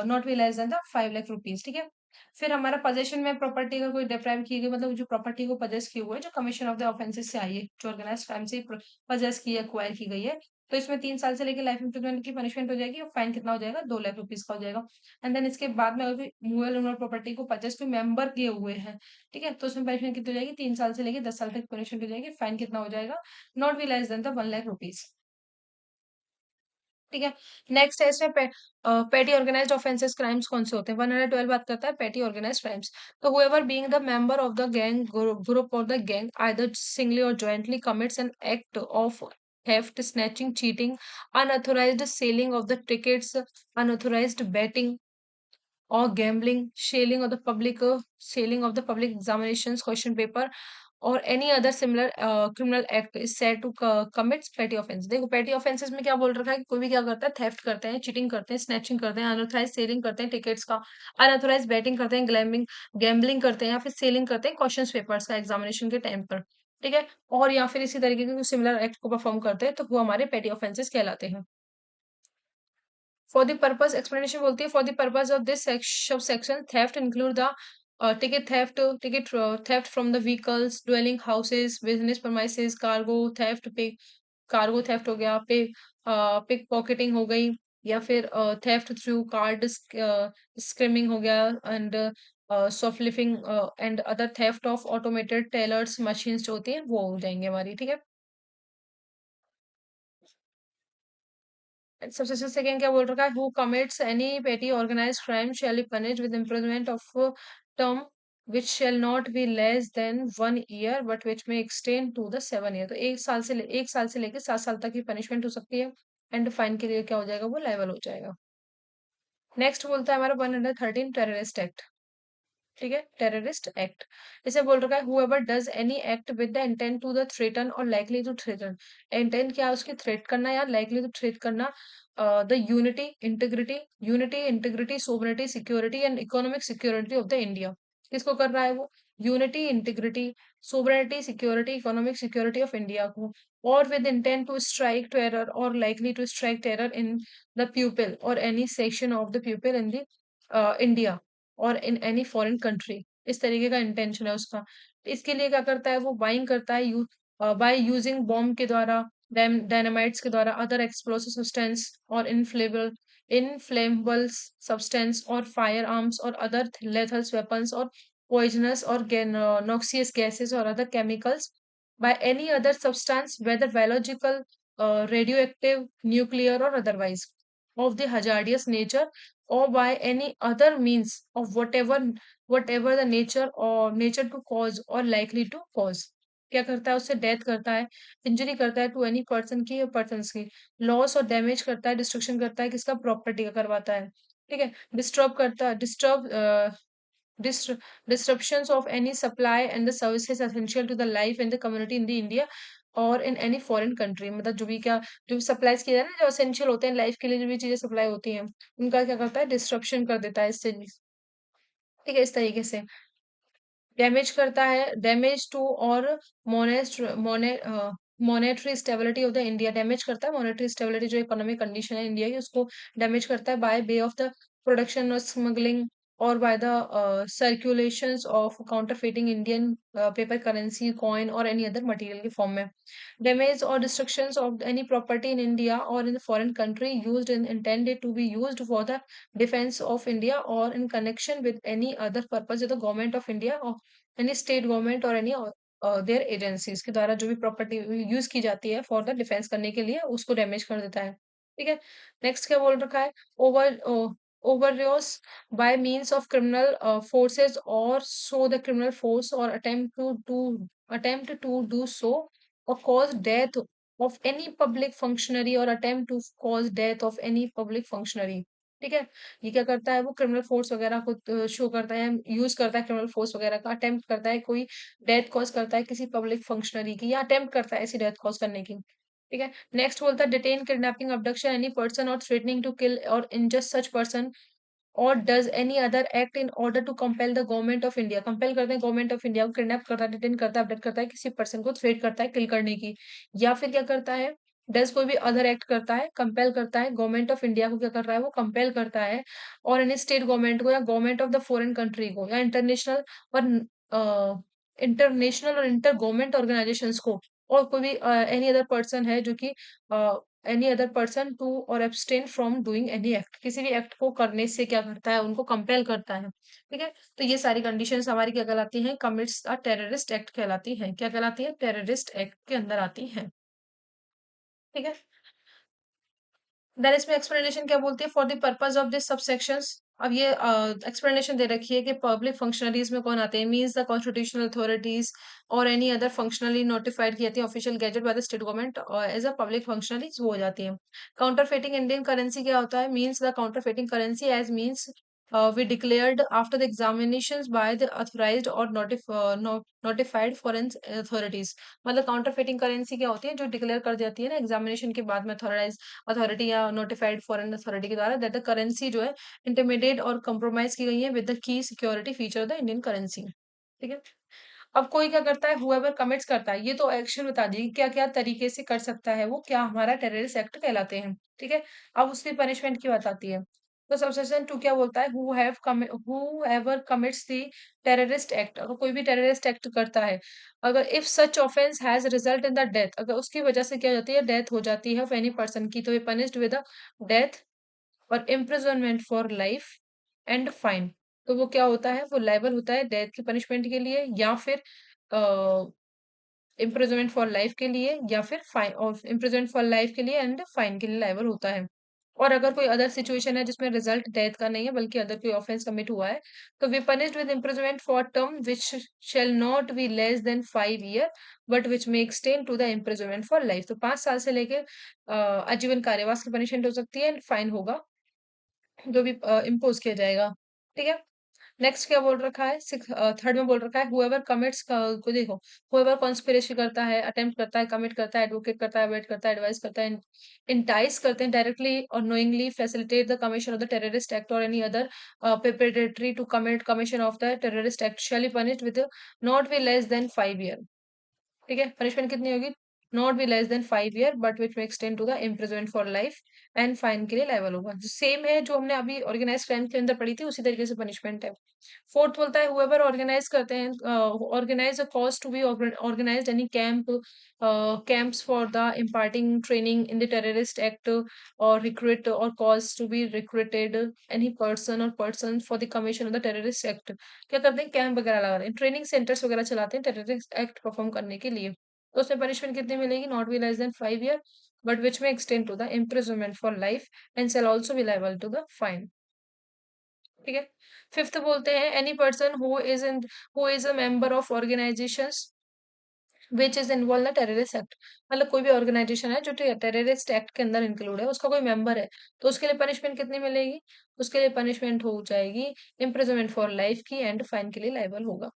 not be less than the 5 lakh rupees. ठीक है। फिर हमारा पोजेशन में प्रॉपर्टी का कोई डिप्राइव की गई, मतलब जो प्रॉपर्टी को पजेस किए हुए है, जो कमीशन ऑफ द ऑफेंसेस से आई है, जो ऑर्गेनाइज क्राइम से पजेस की एक्वायर की गई है, तो इसमें 3 साल से लेके लाइफ इंप्रिजमेंट की पनिशमेंट हो जाएगी, और फाइन कितना हो जाएगा? 2 लाख रुपीज का हो जाएगा। एंड देन इसके बाद में अगर मूवल ओनर प्रॉपर्टी को परचेस कोई मेंबर किए हुए हैं, ठीक है, तो उसमें पनिशमेंट कितनी हो जाएगी? 3 साल से लेके 10 साल तक पनिशमेंट हो जाएगी। फाइन कितना हो जाएगा? Not be less than the 1 lakh rupees. ठीक है। नेक्स्ट है इसमें पेटी ऑर्गेनाइज्ड ऑफेंसेस क्राइम्स कौन से होते हैं? 112 बात करता है पेटी ऑर्गेनाइज्ड क्राइम्स। तो whoever being the member of the gang group और द गैंग आइदर सिंगली और jointly commits an act of theft, snatching, cheating, unauthorized selling of the tickets, unauthorized betting, or gambling, selling of the public examinations question paper, or any other similar criminal act is said to commit petty offense। देखो petty offenses में क्या बोल रखा है कि कोई भी क्या करता है? थेफ्ट करते हैं, चीटिंग करते हैं, स्नैचिंग करते हैं, अनऑथराइज सेलिंग करते हैं टिकट्स का, अनऑथराइज बैटिंग करते हैं, गैम्बलिंग करते हैं, या फिर सेलिंग करते हैं क्वेश्चन पेपर्स का एग्जामिनेशन के टाइम पर। ठीक है। और या फिर इसी तरीके के सिमिलर एक्ट को परफॉर्म करते हैं, तो वो हमारे पेटी ऑफेंसेस कहलाते हैं। फॉर द पर्पस एक्सप्लेनेशन बोलती है, for the purpose of this section theft include the ticket theft from the vehicles, dwelling houses, business premises, cargo theft हो गया, पिक पॉकेटिंग हो गई, या फिर थेफ्ट थ्रू कार्ड स्किमिंग हो गया, and softlifting and other theft of automated tellers machines जो होती हैं वो हो जाएंगे हमारी। ठीक है। सबसेक्शन सेकंड क्या बोल रखा है? Who commits any petty organized crime shall be punished with imprisonment of term which shall not be less than 1 year but which may extend to the 7 year। तो 1 साल से लेकर 7 साल तक की पनिशमेंट हो सकती है, एंड फाइन के लिए क्या हो जाएगा? वो लायबल हो जाएगा। नेक्स्ट बोलता है हमारा 113 टेररिस्ट एक्ट। ठीक है। टेररिस्ट एक्ट इसे बोल रखा है whoever does any act with the intent to the threaten और लाइकली टू थ्रेटन। इंटेंट क्या है उसकी? थ्रेट करना या लाइकली टू थ्रेट करना the unity integrity sovereignty security and economic security of the India. किसको कर रहा है वो? Unity integrity sovereignty security economic security of India को, और with intent to strike terror और likely to strike terror in the people और any section of the people in the India और इन एनी फॉरेन कंट्री। इस तरीके का intention है उसका। इसके लिए क्या करता है वो? बाइंग करता है बाय यूजिंग बॉम्ब के द्वारा, डायनामाइट्स के द्वारा, अदर एक्सप्लोसिव सब्सटेंस और इनफ्लेमेबल सब्सटेंस और फायर आर्म्स और अदर लेथल वेपन्स और पॉइजनस और नॉक्सियस गैसेस और other chemicals by any other substance whether biological, radioactive, nuclear or otherwise of the hazardous nature, or by any other means of whatever the nature or nature to cause or likely to cause। क्या करता है? उससे death करता है, injury करता है to any person की या पर्सन की, लॉस और डैमेज करता है, डिस्ट्रक्शन करता है, किसका? प्रॉपर्टी का करवाता है। ठीक है। डिस्टर्ब करता है, disruptions of any supply and the services essential to the life and the community in the India और इन एनी फॉरेन कंट्री। मतलब जो भी सप्लाईज किया जाए ना, जो एसेंशियल होते हैं लाइफ के लिए, जो भी चीजें सप्लाई होती हैं, उनका क्या करता है? डिस्ट्रप्शन कर देता है इससे। ठीक है। इस तरीके से डैमेज करता है, डैमेज टू और monetary stability of the India, damage करता है मॉनेटरी स्टेबिलिटी, जो इकोनॉमिक कंडीशन है इंडिया की, उसको डैमेज करता है by way of the production और smuggling or by the circulations of counterfeiting Indian paper currency, coin, or any other material के form में. Damage or destructions of any property in India or in the foreign country used in intended to be used for the defense of India or in connection with any other purpose of the government of India or any state government or any their agencies के द्वारा जो भी property use की जाती है for the defence करने के लिए उसको डैमेज कर देता है. ठीक है. नेक्स्ट क्या बोल रखा है. Over overuse by means of criminal forces or so the criminal force or attempt to do so or cause death of any public functionary or attempt to cause death of any public functionary. ठीक है. ये क्या करता है वो criminal force वगैरह को show करता है यूज करता है क्रिमिनल फोर्स वगैरह का अटेम्प्ट करता है कोई डेथ कॉज करता है किसी पब्लिक फंक्शनरी की या अटेम्प्ट करता है ऐसी डेथ कॉज करने की. ठीक है. नेक्स्ट बोलता है detain kidnapping abduction any person और थ्रेटनिंग टू किल और injure such person or does any other act in order to compel the government of India. Compel करते हैं गवर्नमेंट ऑफ इंडिया को किडनैप करता है डिटेन करता है अपडेट करता है किसी पर्सन को थ्रेट करता है किल करने की. या फिर क्या करता है डज कोई भी अदर एक्ट करता है कंपेल करता है गवर्नमेंट ऑफ इंडिया को क्या कर रहा है वो कंपेल करता है और एनी स्टेट गवर्नमेंट को या government of the foreign country को या इंटरनेशनल और इंटर गवर्नमेंट ऑर्गेनाइजेशंस को और कोई भी एनी अदर पर्सन है जो कि एनी अदर पर्सन टू और abstain from doing any act किसी भी एक्ट को करने से क्या करता है उनको कंपेल करता है. ठीक है. तो ये सारी कंडीशंस हमारी क्या कहलाती हैं कमिट्स अ टेररिस्ट एक्ट कहलाती हैं. क्या कहलाती है टेररिस्ट एक्ट के अंदर आती हैं. ठीक है. देन इसमें एक्सप्लेनेशन क्या बोलती है for the purpose of this subsections. अब ये एक्सप्लेनेशन दे रखी है कि पब्लिक फंक्शनरीज में कौन आते हैं मींस द कॉन्स्टिट्यूशनल अथॉरिटीज और एनी अदर फंक्शनली नोटिफाइड की जाती है official gazette by the state government as a public functionaries वो हो जाती है. काउंटरफेटिंग इंडियन करेंसी क्या होता है means the counterfeiting currency as means we declared after the examinations by the authorized or notified foreign authorities. मतलब काउंटरफेटिंग करेंसी क्या होती है जो डिक्लेयर कर जाती है ना एग्जामिनेशन के बाद में अथोराइज अथॉरिटी या नोटिफाइड फॉरेन अथॉरिटी के द्वारा दैट द करेंसी जो है इंटरमीडिएट और कंप्रोमाइज की गई है with the key security feature of the Indian currency. ठीक है. अब कोई क्या करता है हुएवर कमिट्स करता है ये तो एक्शन बता दी क्या क्या तरीके से कर सकता है वो क्या हमारा टेररिस्ट एक्ट कहलाते हैं. ठीक है. अब उसकी पनिशमेंट की बात आती है. तो सबसेक्शन 2 क्या बोलता है whoever commits the terrorist act अगर कोई भी टेररिस्ट एक्ट करता है अगर if such offence has result in the death अगर उसकी वजह से क्या होती है डेथ हो जाती है ऑफ एनी पर्सन की तो ये पनिश्ड विद डेथ और imprisonment for life and fine. तो वो क्या होता है वो लायबल होता है डेथ की पनिशमेंट के लिए या फिर इम्प्रिजनमेंट फॉर लाइफ के लिए या फिर फाइन और इम्प्रिजनमेंट फॉर लाइफ के लिए एंड फाइन के लिए लायबल होता है. और अगर कोई अदर सिचुएशन है जिसमें रिजल्ट डेथ का नहीं है बल्कि अदर कोई ऑफेंस कमिट हुआ है तो be punished with imprisonment for term which shall not be less than 5 year but which may extend to the imprisonment for life. तो 5 साल से लेकर आजीवन कारावास की पनिशमेंट हो सकती है फाइन होगा जो भी इम्पोज किया जाएगा. ठीक है. नेक्स्ट क्या बोल रखा है थर्ड में बोल रखा है हुएवर कमिट्स को देखो हुएवर कॉन्स्पिरेसी करता है अटेम्प्ट करता है कमिट करता है एडवोकेट करता है वेट करता है एडवाइस करता है इंटाइस करते हैं डायरेक्टली और knowingly facilitate the commission of the terrorist act और any other preparatory to commit commission of the terrorist act shall be punished with not be less than 5 year. ठीक है. पनिशमेंट कितनी होगी not be less than 5 year but which में extend to the imprisonment for life and fine के लिए liable होगा. Same है जो हमने अभी ऑर्गेनाइज क्राइम के अंदर पढ़ी थी उसी तरीके से पनिशमेंट है. फोर्थ बोलता है हुएवर ऑर्गेनाइज करते हैं organise a cause to be organised any camps for the imparting training in the terrorist act और रिक्रूट और cause to be recruited any person और person for the commission of the terrorist act. क्या करते हैं camp वगैरह लगा रहे हैं ट्रेनिंग सेंटर्स वगैरह चलाते हैं टेररिस्ट एक्ट परफॉर्म करने के लिए. तो उसमें पनिशमेंट कितनी मिलेगी not be less than 5 year but which में extend to the imprisonment for life and shall also be liable to the fine. ठीक है. फिफ्थ बोलते हैं any person who is a member of organisations which is involve the terrorist act. मतलब कोई भी organisation है जो टेररिस्ट एक्ट के अंदर इंक्लूड है उसका कोई मेंबर है तो उसके लिए पनिशमेंट कितनी मिलेगी उसके लिए पनिशमेंट हो जाएगी इम्प्रिजनमेंट फॉर लाइफ की एंड फाइन के लिए लायबल होगा.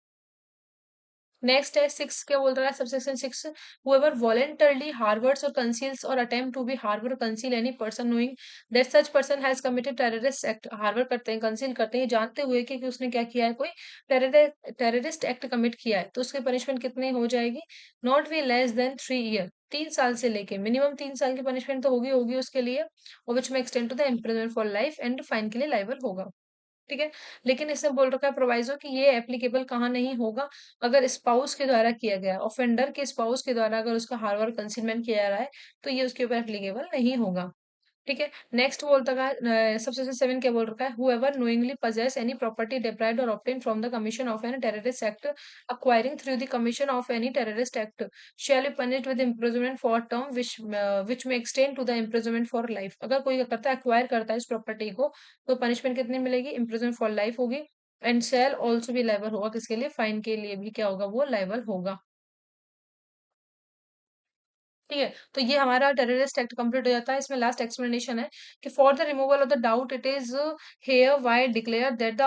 नेक्स्ट है 6 क्या बोल रहा है subsection 6 whoever voluntarily harbors or conceals or attempt to be harbor or conceal any person knowing that such person has committed terrorist act harbour करते हैं कंसील करते हैं जानते हुए कि उसने क्या किया है कोई टेररिस्ट एक्ट कमिट किया है तो उसकी पनिशमेंट कितनी हो जाएगी not be less than 3 year 3 साल से लेके मिनिमम 3 साल की पनिशमेंट तो होगी होगी उसके लिए और विच में extend to the imprisonment for life and fine के लिए लाइबल होगा. ठीक है? लेकिन इसमें बोल रखा है प्रोविज़ो कि ये एप्लीकेबल कहाँ नहीं होगा, अगर स्पाउस के द्वारा किया गया है, ऑफेंडर के स्पाउस के द्वारा अगर उसका हार्ड वर्क कंसीलमेंट किया जा रहा है, तो ये उसके ऊपर एप्लीकेबल नहीं होगा। ठीक है? नेक्स्ट बोलता है सबसेक्शन 7 क्या बोल रखा है? Whoever knowingly possess any property deprived or obtained from the commission of any terrorist act acquiring through the commission of any terrorist act shall be punished with imprisonment for term which may extend to the imprisonment for life। अगर कोई करता है acquire करता है इस property को तो punishment कितनी मिलेगी? imprisonment for life होगी and shall also be liable होगा किसके लिए? फाइन के लिए भी क्या होगा? वो liable होगा। ठीक है, तो ये हमारा टेररिस्ट एक्ट कंप्लीट हो जाता है। इसमें लास्ट एक्सप्लेनेशन है कि for the removal of the doubt it is hereby declare that the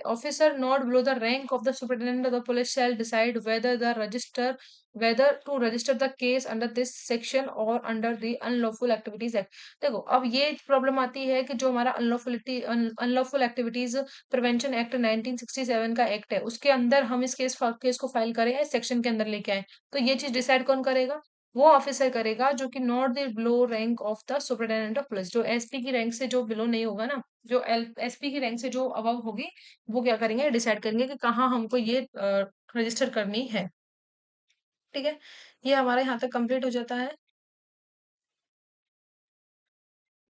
officer not below the rank of the superintendent of the police shall decide whether to register the case under this section और under the unlawful activities act. देखो अब ये problem आती है कि जो हमारा unlawful activities prevention act 1967 का एक्ट है उसके अंदर हम इस केस को फाइल करें या सेक्शन के अंदर लेके आए, तो ये चीज डिसाइड कौन करेगा? वो ऑफिसर करेगा जो कि not the below rank of the superintendent of police. जो एसपी की रैंक से जो बिलो नहीं होगा ना, जो एसपी की रैंक से जो अबव होगी, वो क्या करेंगे? डिसाइड करेंगे कि कहाँ हमको ये रजिस्टर करनी है। ठीक है, ये हमारे यहाँ तक कंप्लीट हो जाता है।